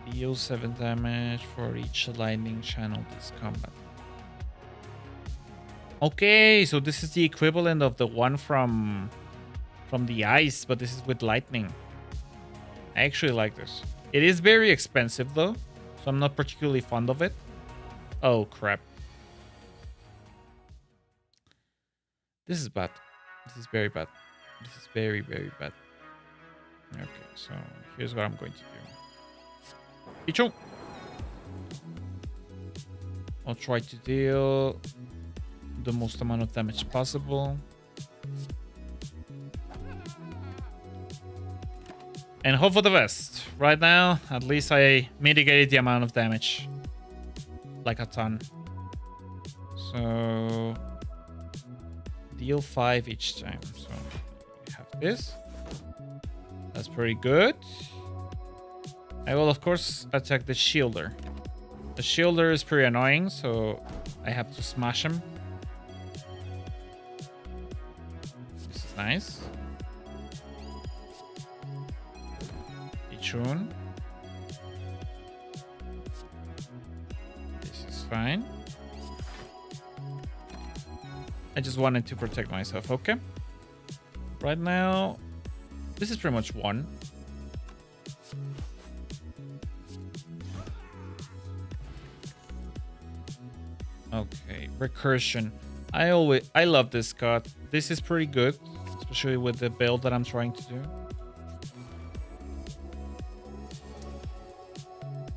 Deal 7 damage for each lightning channel this combat. Okay, so this is the equivalent of the one from the ice, but this is with lightning. I actually like this. It is very expensive though, so I'm not particularly fond of it. Oh crap. This is bad. This is very bad. This is very, very bad. Okay, so here's what I'm going to do. Icho! I'll try to deal the most amount of damage possible. And hope for the best. Right now, at least I mitigated the amount of damage. Like a ton. So deal 5 each time. So we have this. That's pretty good. I will, of course, attack the shielder. The shielder is pretty annoying, so I have to smash him. This is nice. Ichun. This is fine. I just wanted to protect myself, okay? Right now, this is pretty much one. Okay, recursion. I love this card. This is pretty good, especially with the build that I'm trying to do.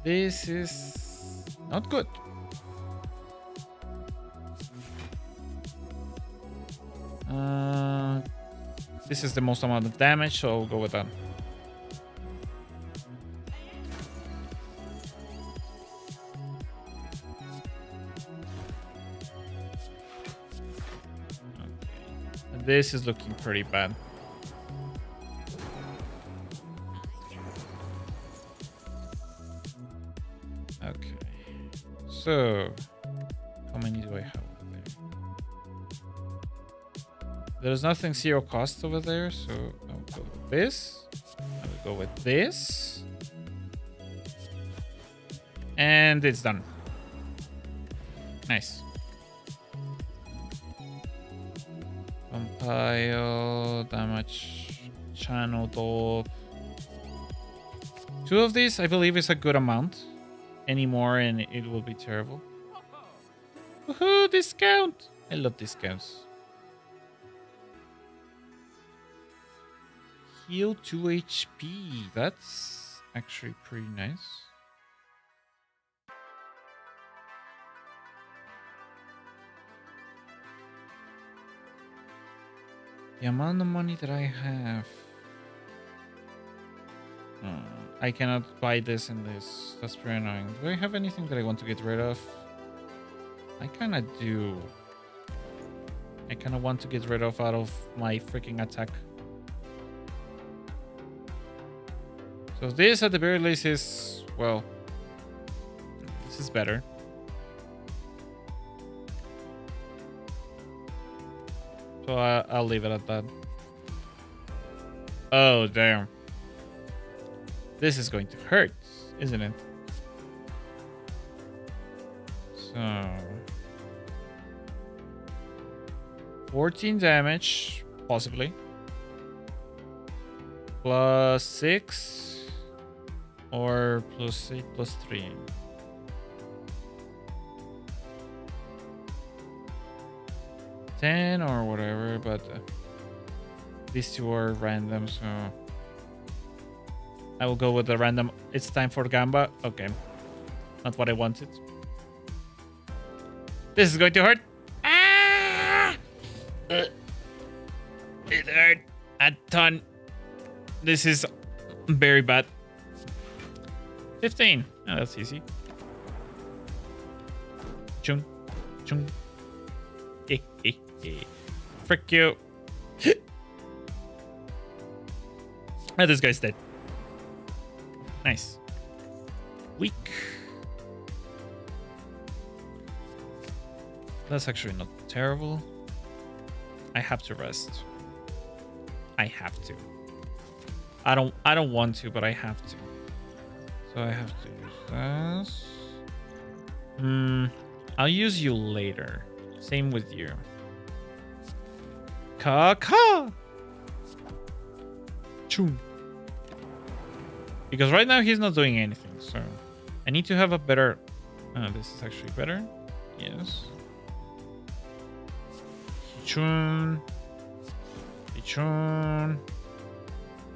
This is not good. This is the most amount of damage, so I'll go with that. Okay. This is looking pretty bad. Okay. So, how many do I have? There's nothing zero cost over there, so I'll go with this. I'll go with this. And it's done. Nice. Compile, damage, channel dot. 2 of these, I believe, is a good amount. Any more and it will be terrible. Woohoo, discount! I love discounts. Heal 2 HP. That's actually pretty nice. The amount of money that I have. I cannot buy this and this. That's pretty annoying. Do I have anything that I want to get rid of? I kind of do. I kind of want to get rid of out of my freaking attack. So this at the very least is, well, this is better. So I'll leave it at that. Oh, damn. This is going to hurt, isn't it? So 14 damage, possibly. Plus 6 or plus 8 plus 3. Or whatever, but these two are random, so I will go with the random. It's time for Gamba. Okay, not what I wanted. This is going to hurt. Ah! It hurt a ton. This is very bad. 15. Oh, that's easy. Chung, chung. Frick you. Oh, this guy's dead. Nice. Weak. That's actually not terrible. I have to rest. I have to. I don't want to, but I have to. So I have to use this. I'll use you later. Same with you. Ka. Choo. Because right now he's not doing anything, so I need to have a better. This is actually better. Yes. Chun.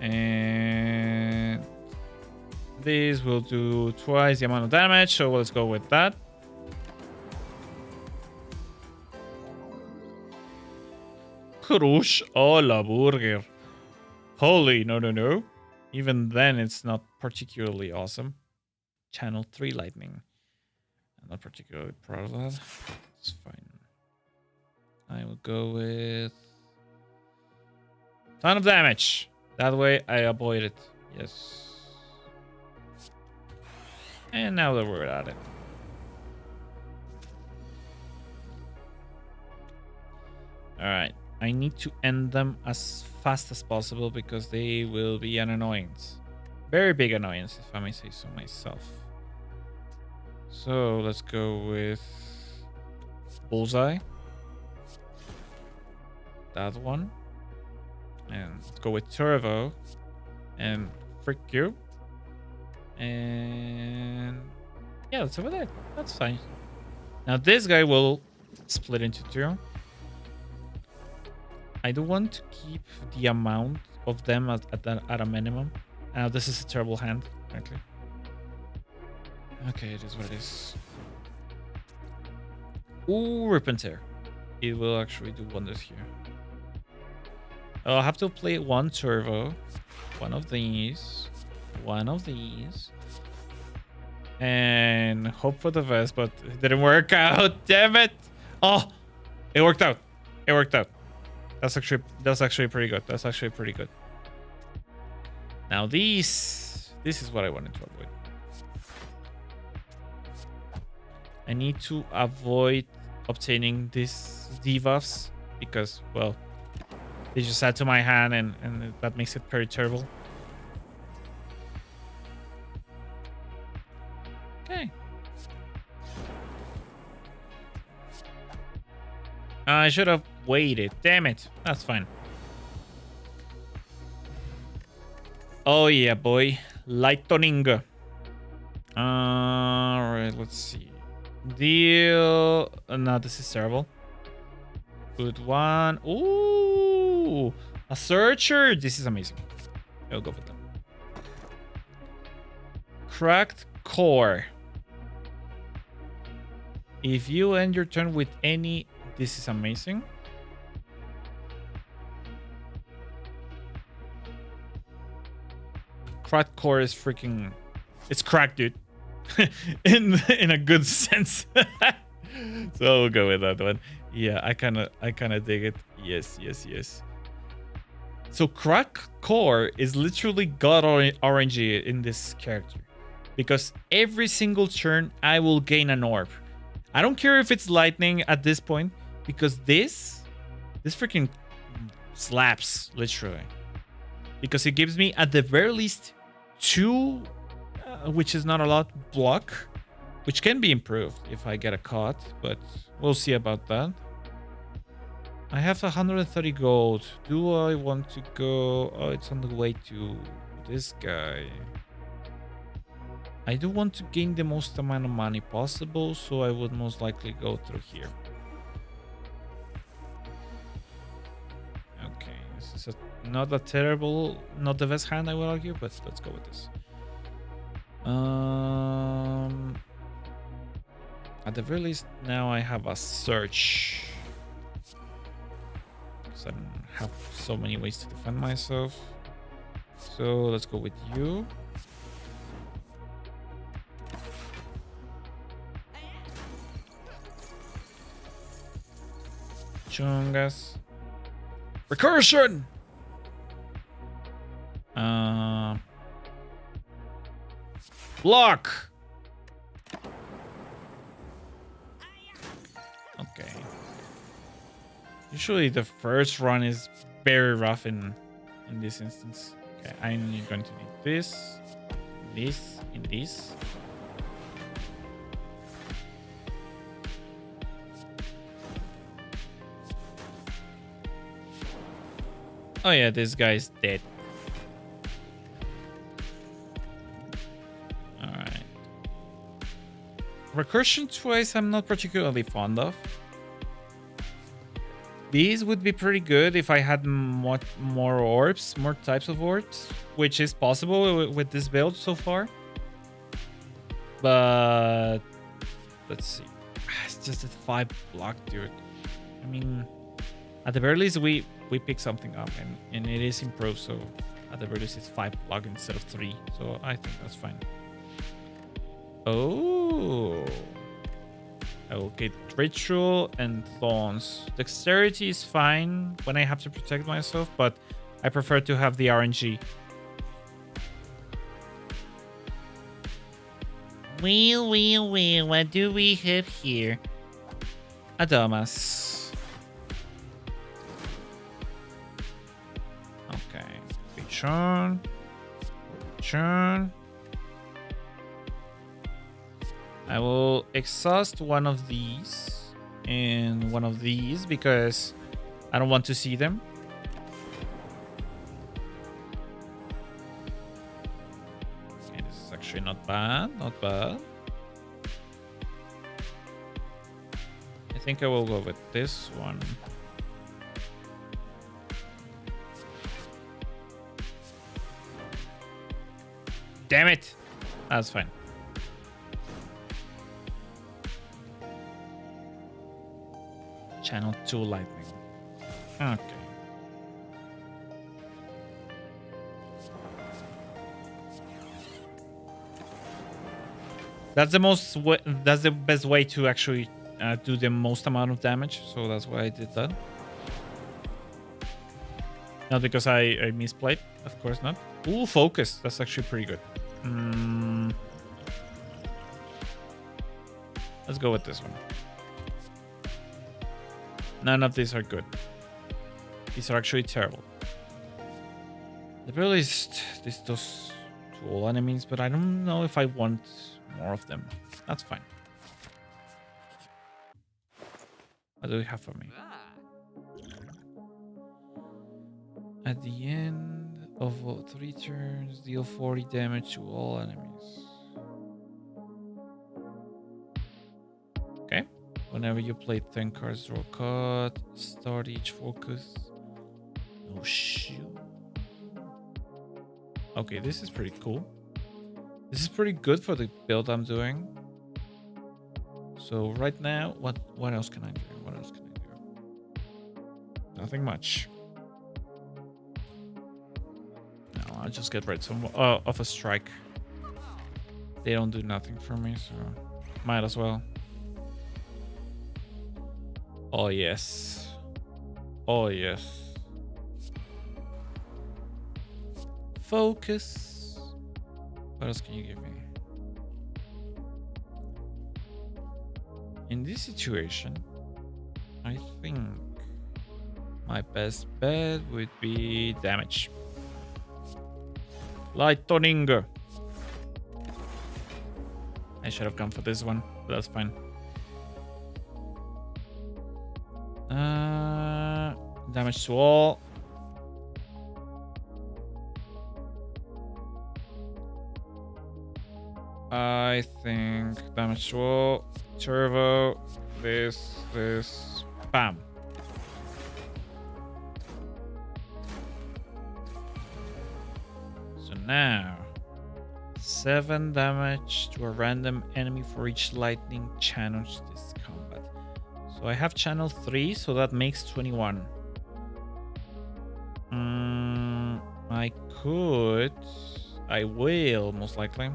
And this will do twice the amount of damage, so let's go with that. Crush la burger. Holy, no. Even then, it's not particularly awesome. Channel 3 lightning. I'm not particularly proud of that. It's fine. I will go with ton of damage. That way I avoid it. Yes. And now that we're at it. Alright. I need to end them as fast as possible because they will be an annoyance. Very big annoyance, if I may say so myself. So let's go with Bullseye. That one. And let's go with Turbo. And Frick you. And yeah, that's over there. That's fine. Now this guy will split into two. I do want to keep the amount of them at a minimum. This is a terrible hand, frankly. Okay, it is what it is. Ooh, Rip and Tear. It will actually do wonders here. I'll have to play one Turbo, one of these, and hope for the best, but it didn't work out. Damn it! Oh, it worked out. It worked out. That's actually pretty good. That's actually pretty good. Now this is what I wanted to avoid. I need to avoid obtaining these debuffs because, well, they just add to my hand and that makes it very terrible. Okay. I should have waited. Damn it. That's fine. Oh yeah, boy. Lightning. Alright, let's see. Deal. No, this is terrible. Good one. Ooh, a searcher. This is amazing. I'll go with them. Cracked core. If you end your turn with any, this is amazing. Cracked core is freaking... It's cracked, dude. in a good sense. So we'll go with that one. Yeah, I kind of dig it. Yes. So crack core is literally god RNG in this character, because every single turn I will gain an orb. I don't care if it's lightning at this point, because this freaking slaps literally, because it gives me at the very least 2, which is not a lot, block, which can be improved if I get a caught, but we'll see about that. I have 130 gold. Do I want to go? Oh, it's on the way to this guy. I do want to gain the most amount of money possible, so I would most likely go through here. Okay, this is not a terrible, not the best hand, I will argue, but let's go with this. At the very least, now I have a search. I don't have so many ways to defend myself. So let's go with you. Chungas. Recursion! Block! Okay. Usually the first run is very rough in this instance. Okay, I'm going to need this, and this. Oh yeah, this guy's dead. Alright. Recursion twice I'm not particularly fond of. These would be pretty good if I had more orbs, more types of orbs, which is possible with this build so far. But let's see. It's just a 5 block, dude. I mean, at the very least, we pick something up, and it is improved. So at the very least, it's 5 block instead of 3. So I think that's fine. Oh. I will get Ritual and Thorns. Dexterity is fine when I have to protect myself, but I prefer to have the RNG. Well, what do we have here? Adamas. Okay. Return. I will exhaust one of these and one of these because I don't want to see them. Okay, this is actually not bad. I think I will go with this one. Damn it! That's fine. Channel 2 lightning. Okay. That's the best way to actually do the most amount of damage. So that's why I did that. Not because I misplayed, of course not. Ooh, focus. That's actually pretty good. Let's go with this one. None of these are good. These are actually terrible. The very least, this does to all enemies, but I don't know if I want more of them. That's fine. What do we have for me? At the end of 3 turns, deal 40 damage to all enemies. Okay. Whenever you play 10 cards, draw a card. Start each focus. Oh, shoot. Okay, this is pretty cool. This is pretty good for the build I'm doing. So right now, what else can I do? What else can I do? Nothing much. No, I'll just get rid of a strike. They don't do nothing for me, so might as well. Oh, yes. Oh, yes. Focus. What else can you give me? In this situation, I think my best bet would be damage. Lightning. I should have gone for this one, but that's fine. Damage to all. I think damage to all. Turbo. This. Bam. So now 7 damage to a random enemy for each lightning channels this combat. So I have channel 3, so that makes 21. I will most likely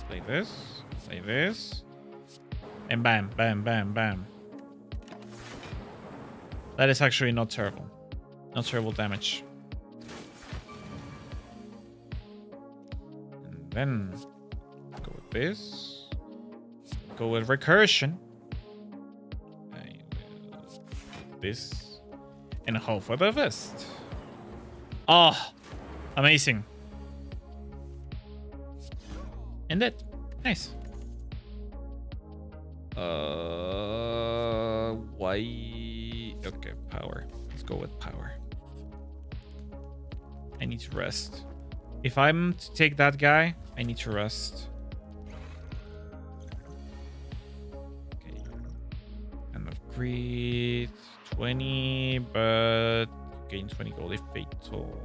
play this, and bam, bam, bam, bam. That is actually not terrible. Not terrible damage. And then go with this. Go with recursion. I will do this and hope for the best. Oh, amazing. And that, nice. Why? Okay, power. Let's go with power. I need to rest. If I'm to take that guy, I need to rest. Okay. End of greed. 20, but gain 20 gold if fatal.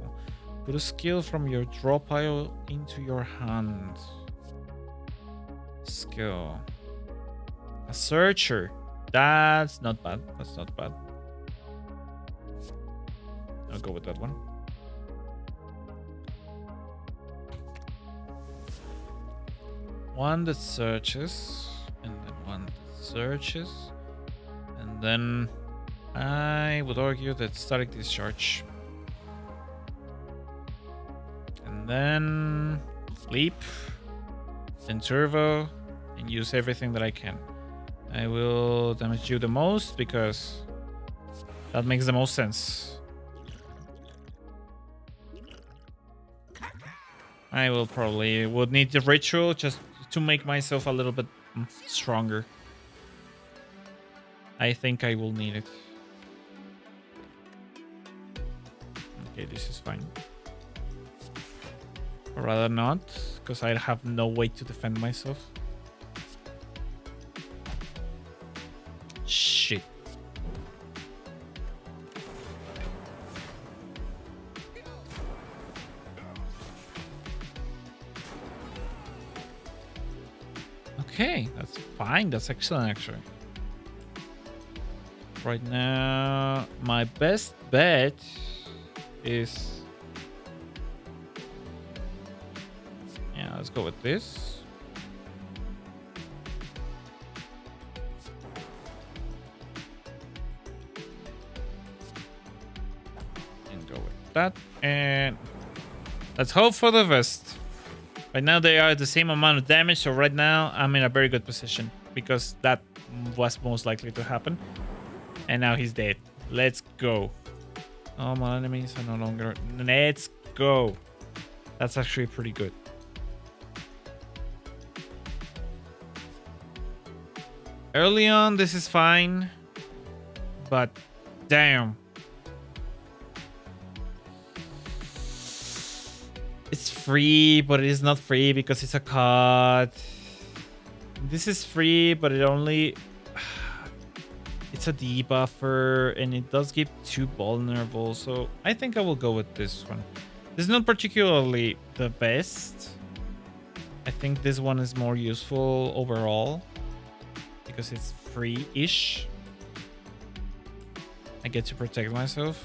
Put a skill from your draw pile into your hand. Skill. A searcher. That's not bad. That's not bad. I'll go with that one. One that searches, and then one that searches, and then I would argue that static discharge. And then leap, then turbo, and use everything that I can. I will damage you the most because that makes the most sense. I will probably would need the ritual just to make myself a little bit stronger. I think I will need it. Okay, this is fine. Or rather not, because I have no way to defend myself. Shit. Okay, that's fine. That's excellent, actually. Right now, my best bet is... Yeah, let's go with this. And go with that. And let's hope for the best. Right now they are the same amount of damage, so right now I'm in a very good position because that was most likely to happen. And now he's dead. Let's go. Oh, my enemies are no longer... Let's go. That's actually pretty good. Early on, this is fine. But, damn. It's free, but it is not free because it's a card. This is free, but it only... It's a debuffer, and it does give 2 vulnerable, so I think I will go with this one. This is not particularly the best. I think this one is more useful overall because it's free-ish. I get to protect myself.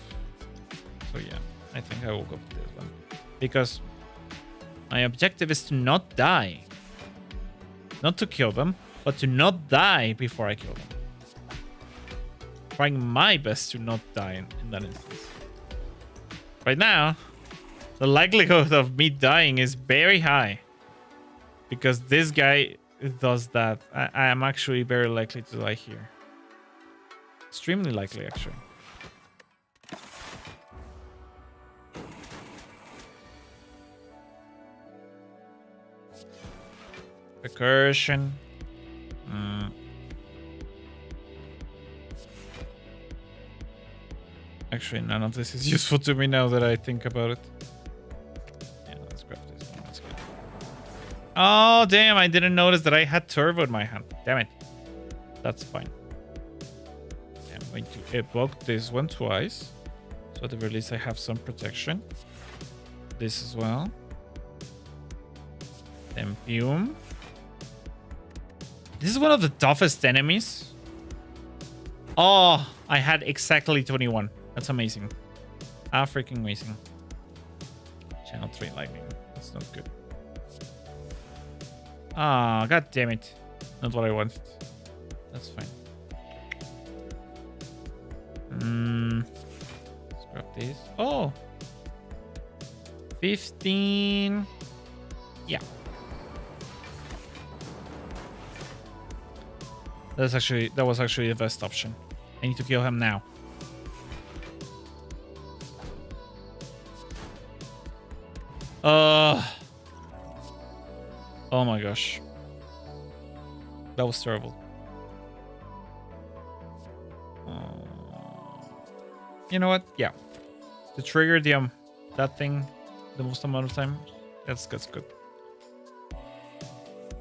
So yeah, I think I will go with this one. Because my objective is to not die. Not to kill them, but to not die before I kill them. Trying my best to not die in that instance. Right now, the likelihood of me dying is very high. Because this guy does that. I am actually very likely to die here. Extremely likely, actually. Recursion. Actually, none of this is useful to me now that I think about it. Yeah, let's grab this one. Let's go. Oh, damn. I didn't notice that I had turbo in my hand. Damn it. That's fine. I'm going to evoke this one twice. So at the very least, I have some protection. This as well. Then Fume. This is one of the toughest enemies. Oh, I had exactly 21. That's amazing. Freaking amazing. Channel 3 lightning. That's not good. God damn it. Not what I wanted. That's fine. Let's grab this. Oh. 15. Yeah. That was actually the best option. I need to kill him now. Oh my gosh. That was terrible. You know what? Yeah. To trigger the that thing the most amount of time, that's good.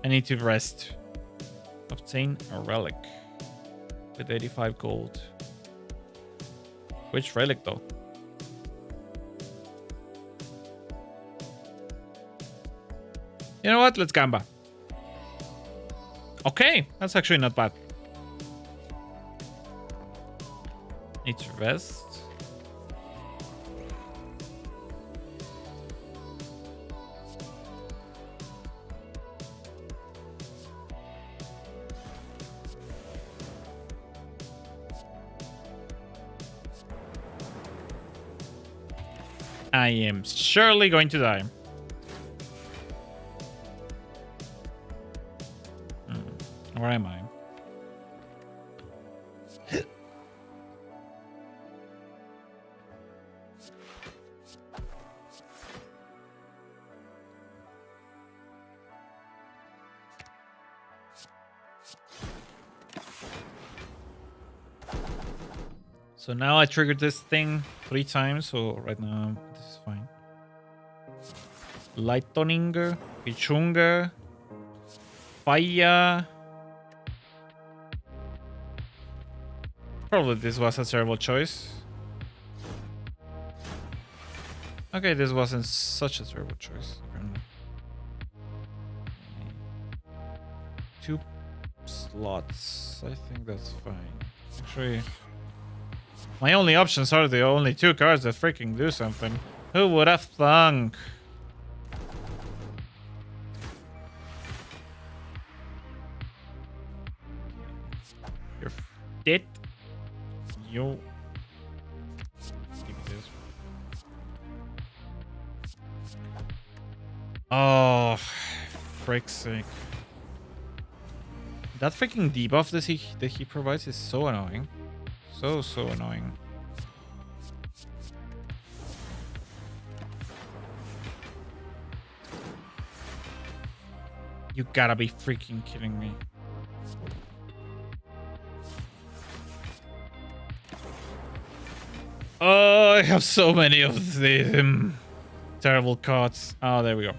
I need to rest. Obtain a relic with 85 gold. Which relic though? You know what? Let's gamba. Okay, that's actually not bad. Need to rest. I am surely going to die. Where am I? So now I triggered this thing 3 times, so right now this is fine. Lightning, Pichunga, Fire. Probably this was a terrible choice. Okay, this wasn't such a terrible choice, apparently. 2 slots. I think that's fine. Actually, my only options are the only 2 cards that freaking do something. Who would have thunk? You're dead. Yo. Give me this. Oh, frick's sake. That freaking debuff that he provides is so annoying. So annoying. You gotta be freaking kidding me. Oh, I have so many of the terrible cards. Oh, there we go.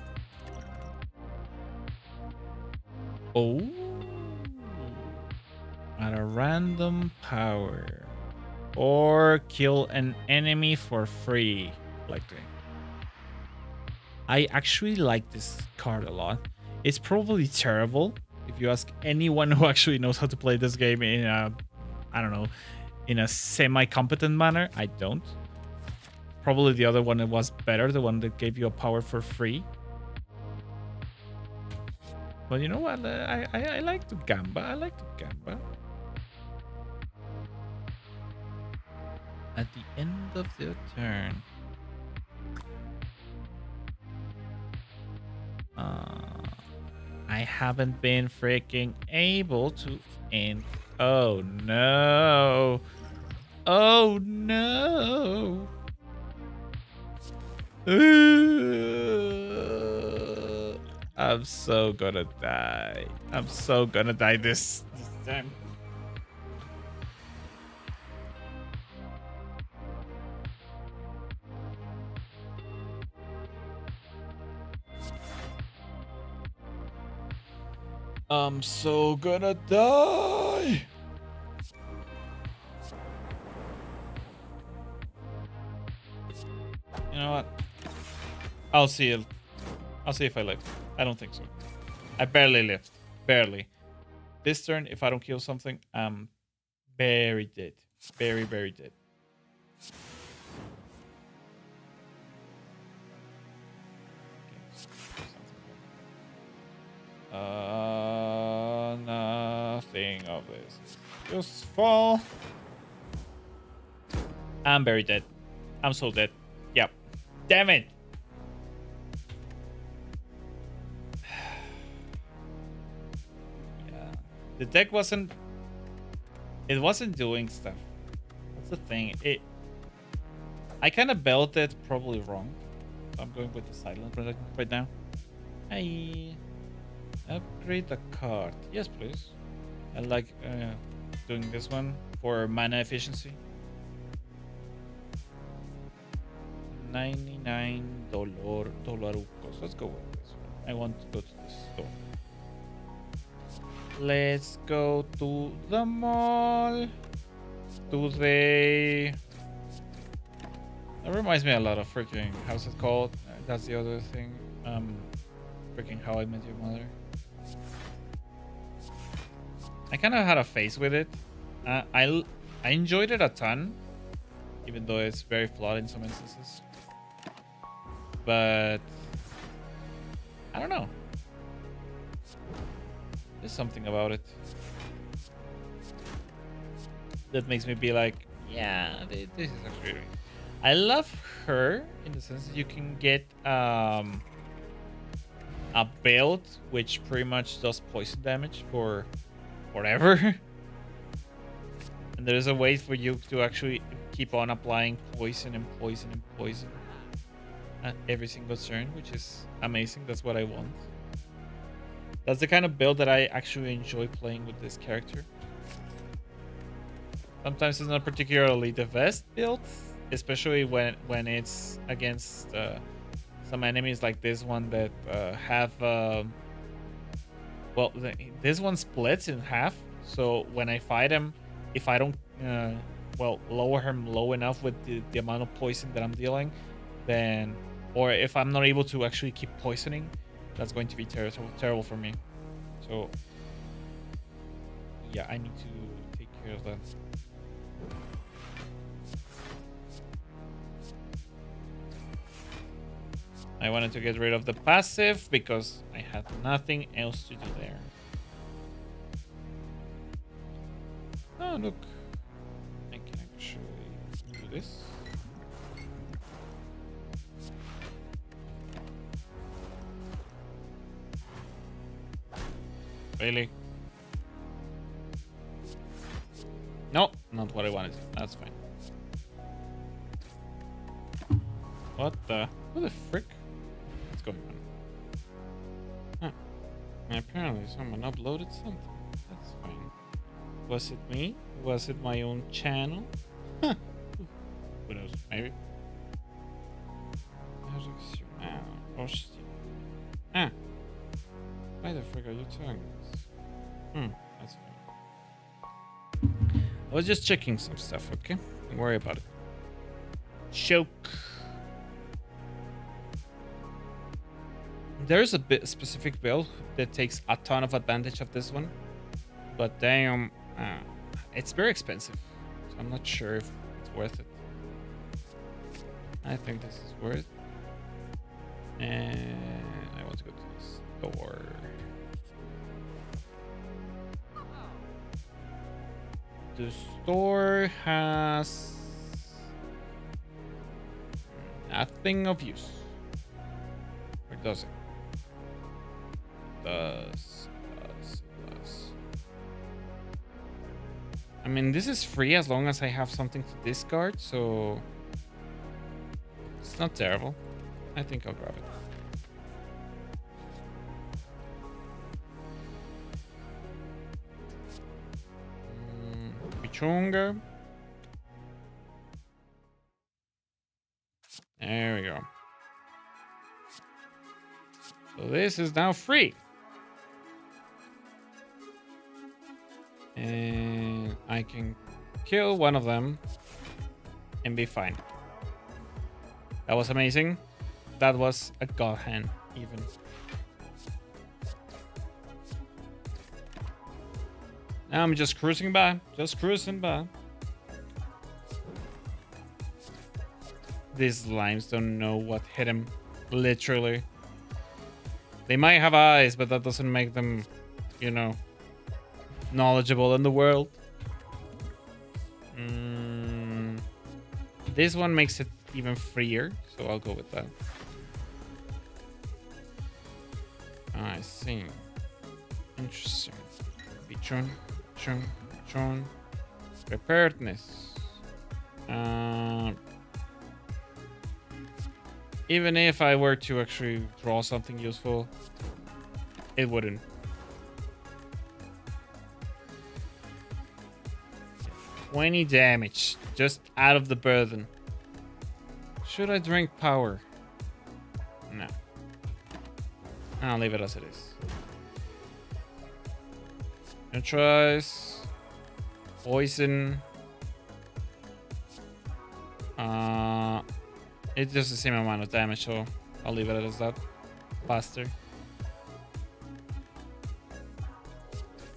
Oh. At a random power. Or kill an enemy for free. Likely. I actually like this card a lot. It's probably terrible. If you ask anyone who actually knows how to play this game in a, I don't know, in a semi-competent manner. I don't. Probably the other one that was better, the one that gave you a power for free. But you know what? I like to gamba. I like to gamba. At the end of the turn. I haven't been freaking able to end. Oh no. Oh no. I'm so gonna die. I'm so gonna die this time. I'm so gonna die. You know what? I'll see it. I'll see if I live. I don't think so. I barely lived. Barely. This turn, if I don't kill something, I'm very dead. Very, very dead. Nothing of this. Just fall. I'm very dead. I'm so dead. Yep. Damn it. Yeah. The deck wasn't doing stuff. That's the thing. I kind of built it probably wrong. So I'm going with the silent right now. Hey. Upgrade the card. Yes, please. I like doing this one for mana efficiency. $99 dolarucos. Let's go with this one. I want to go to the store. Let's go to the mall. That reminds me a lot of freaking, how's it called? That's the other thing. Freaking How I Met Your Mother. I kind of had a phase with it. I enjoyed it a ton, even though it's very flawed in some instances. But I don't know. There's something about it that makes me be like, yeah, this is actually. I love her in the sense that you can get a build which pretty much does poison damage for forever. And there's a way for you to actually keep on applying poison and poison and poison at every single turn, which is amazing. That's what I want. That's the kind of build that I actually enjoy playing with this character. Sometimes it's not particularly the best build, especially when it's against some enemies like this one that have well, this one splits in half. So when I fight him, if I don't well, lower him low enough with the amount of poison that I'm dealing, then, or if I'm not able to actually keep poisoning, that's going to be terrible for me. So yeah, I need to take care of that. I wanted to get rid of the passive because I had nothing else to do there. Oh, look. I can actually do this. Really? No, not what I wanted. That's fine. What the frick? What's going on? Huh. Apparently someone uploaded something. That's fine. Was it me? Was it my own channel? Huh. Who knows? Maybe. Oh shit. Ah. Why the frick are you telling this? That's fine. I was just checking some stuff, okay? Don't worry about it. Choke. There's a specific build that takes a ton of advantage of this one, but damn, it's very expensive, so I'm not sure if it's worth it. I think this is worth. And I want to go to the store. The store has nothing of use. Or does it? Does. I mean, this is free as long as I have something to discard, so it's not terrible. I think I'll grab it. Bichonga. There we go. So this is now free. And I can kill one of them and be fine. That was amazing. That was a god hand, even. Now I'm just cruising by. Just cruising by. These slimes don't know what hit him. Literally. They might have eyes, but that doesn't make them, you know, knowledgeable in the world. This one makes it even freer, so I'll go with that. I see. Interesting. Bichon, chon, chon. Preparedness. Even if I were to actually draw something useful, it wouldn't. $20 damage just out of the burden. Should I drink power? No. I'll leave it as it is. Neutralize. Poison. It does the same amount of damage, so I'll leave it as that. Faster.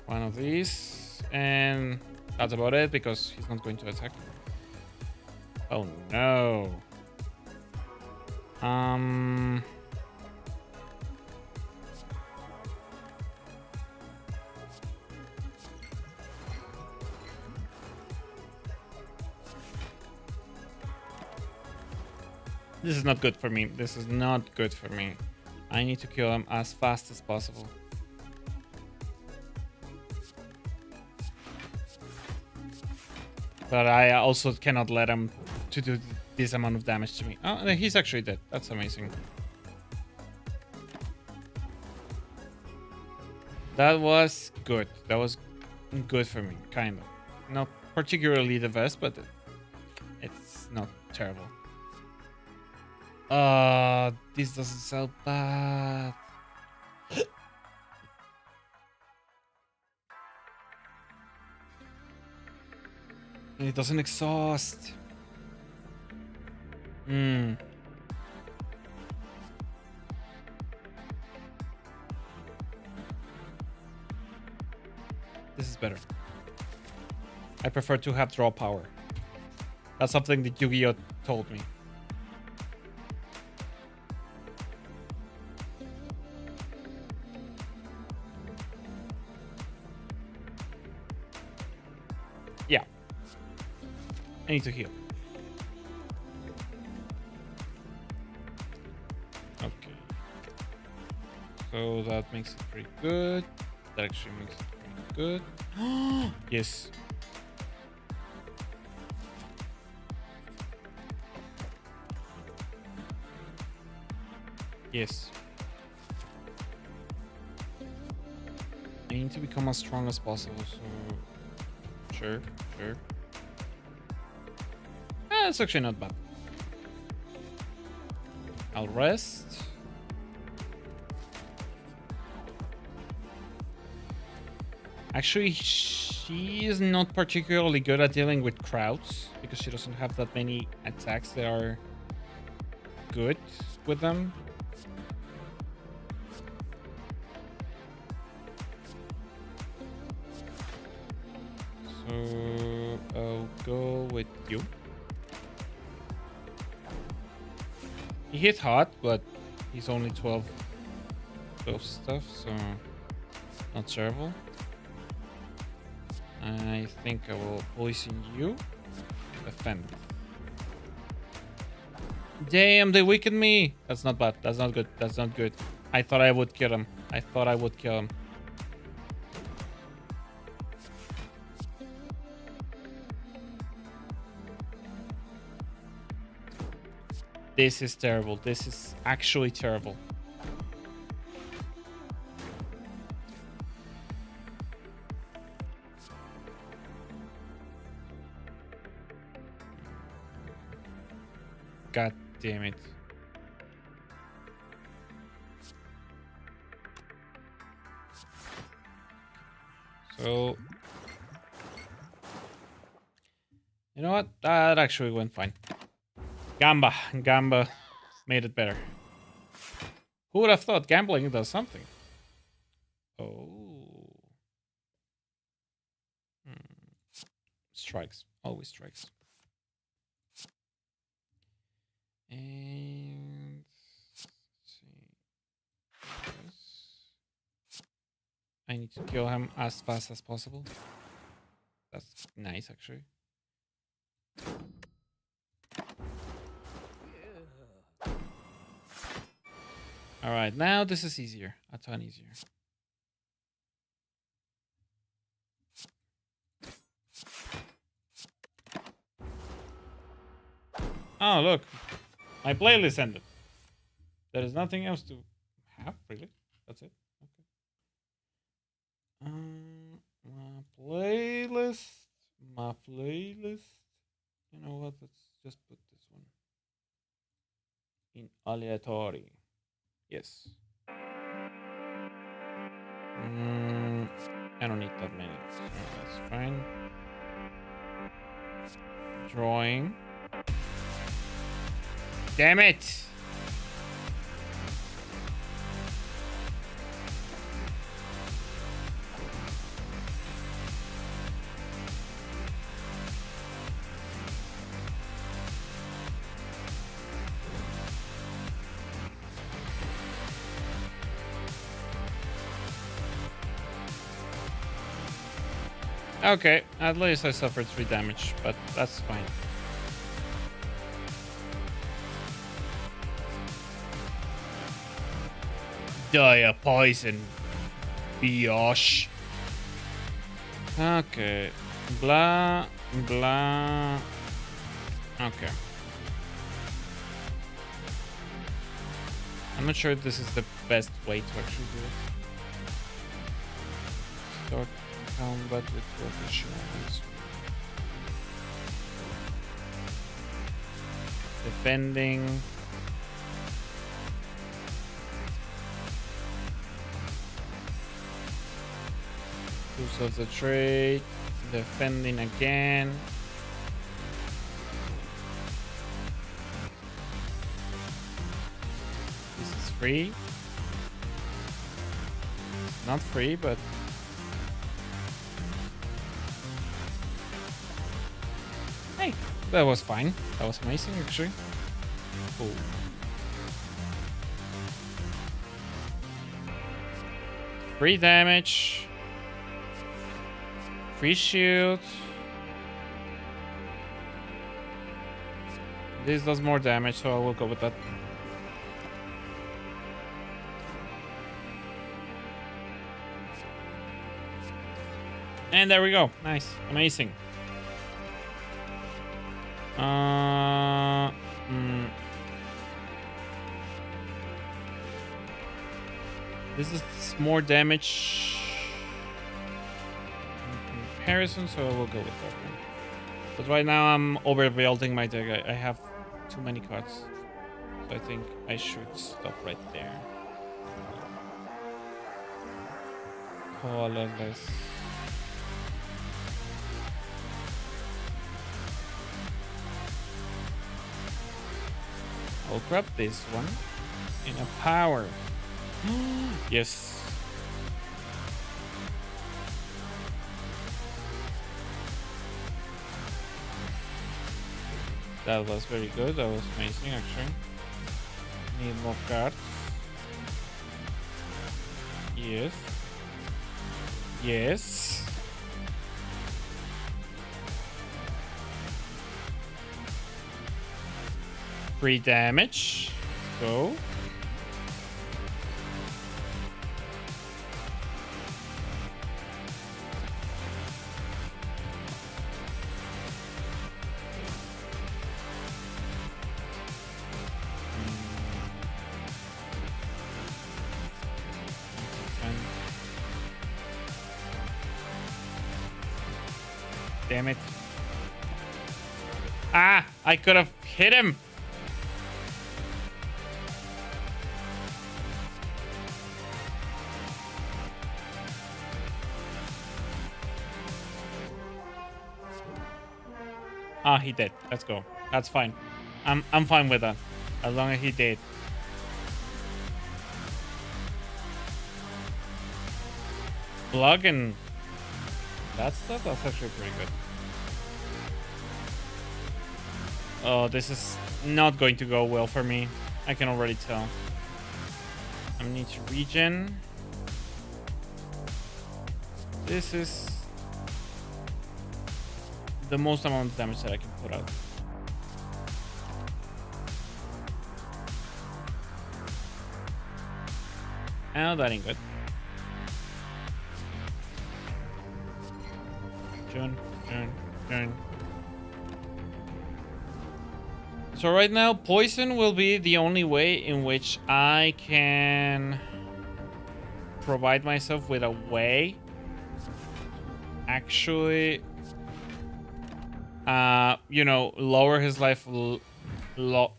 One of these. And that's about it, because he's not going to attack. Oh no. This is not good for me. This is not good for me. I need to kill him as fast as possible. But I also cannot let him to do this amount of damage to me. Oh, he's actually dead. That's amazing. That was good. That was good for me, kind of. Not particularly the best, but it's not terrible. This doesn't sound bad. It doesn't exhaust. This is better. I prefer to have draw power. That's something that Yu-Gi-Oh told me. Yeah. I need to heal. Okay. So that makes it pretty good. That actually makes it pretty good. Yes. Yes. I need to become as strong as possible, so... Sure. That's actually not bad. I'll rest. Actually, she is not particularly good at dealing with crowds because she doesn't have that many attacks that are good with them. So I'll go with you. He hit hard, but he's only 12 stuff, so not terrible. I think I will poison you. Defend. Damn, they weakened me. That's not bad. That's not good. That's not good. I thought I would kill him. I thought I would kill him. This is terrible. This is actually terrible. God damn it. So, you know what? That actually went fine. Gamba made it better. Who would have thought gambling does something? Oh. Strikes. Always strikes. And let's see. Yes. I need to kill him as fast as possible. That's nice, actually. All right, now this is easier. A ton easier. Oh, look. My playlist ended. There is nothing else to have, really. That's it. Okay. My playlist. My playlist. You know what? Let's just put this one in aleatory. Yes. I don't need that many. So that's fine. Drawing. Damn it! Okay, at least I suffered 3 damage, but that's fine. Die a poison, biatch. Okay, blah, blah. Okay. I'm not sure if this is the best way to actually do it. Start combat with professionals. Defending. Use of the trade. Defending again. This is free. Not free, but hey, that was fine. That was amazing, actually. Cool. Free damage. Free shield. This does more damage, so I will go with that. And there we go. Nice. Amazing. This is more damage in comparison, so I will go with that one. But right now I'm overbuilding my deck. I have too many cards. So I think I should stop right there. Colorless. I'll grab this one in a power. Yes. That was very good. That was amazing, actually. Need more cards. Yes. Yes. Free damage. Let's go. Damn it. Ah, I could have hit him. Ah, he did. Let's go. That's fine. I'm fine with that. As long as he did. Plug and that's actually pretty good. Oh, this is not going to go well for me. I can already tell. I need to regen. This is the most amount of damage that I can put out. Oh, that ain't good. Turn. So right now, poison will be the only way in which I can provide myself with a way actually, you know, lower his life low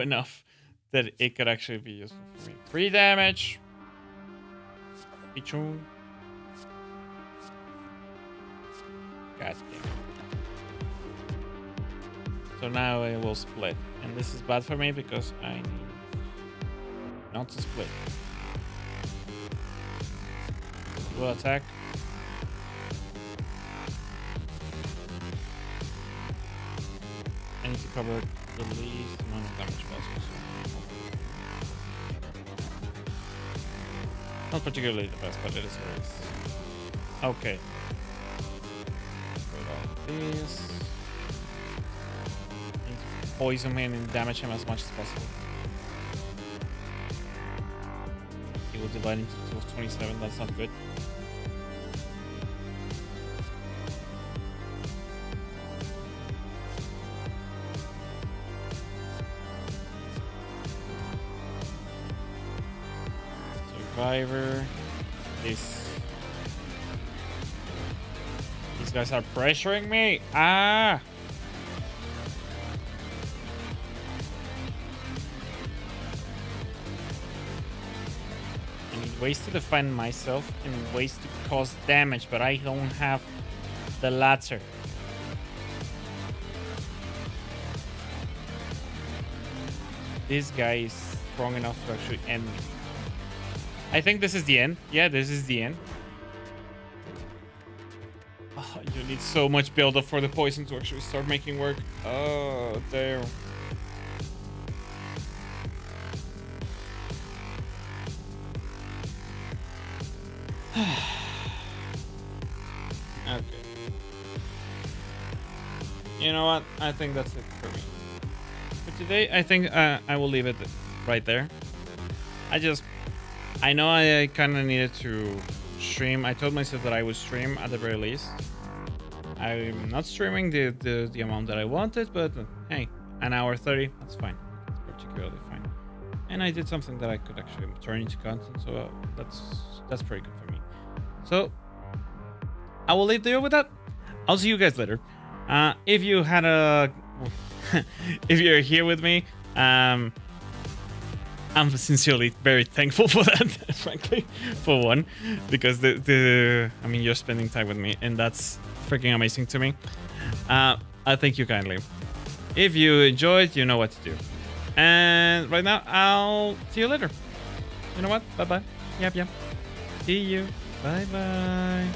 enough that it could actually be useful for me. Free damage. Pichu. God damn. So now it will split. And this is bad for me because I need not to split. Will attack. I need to cover the least amount of damage possible. Not particularly the best, but it is what it is. Okay. This. Poison him and damage him as much as possible. He will divide into 27, that's not good. Survivor. These guys are pressuring me. Ah! I need ways to defend myself and ways to cause damage, but I don't have the latter. This guy is strong enough to actually end me. I think this is the end. Yeah, this is the end. Oh, you need so much build-up for the poison to actually start making work. Oh, damn. Okay. You know what? I think that's it for me. For today, I think I will leave it right there. I know I kind of needed to stream. I told myself that I would stream at the very least. I'm not streaming the amount that I wanted, but hey, an hour 30, that's fine. That's particularly fine. And I did something that I could actually turn into content, so that's pretty good for me. So I will leave there with that. I'll see you guys later. If you had if you're here with me, I'm sincerely very thankful for that, frankly, for one, because I mean, you're spending time with me, and that's freaking amazing to me. I thank you kindly. If you enjoyed, you know what to do. And right now, I'll see you later. You know what? Bye-bye. Yep. See you. Bye-bye.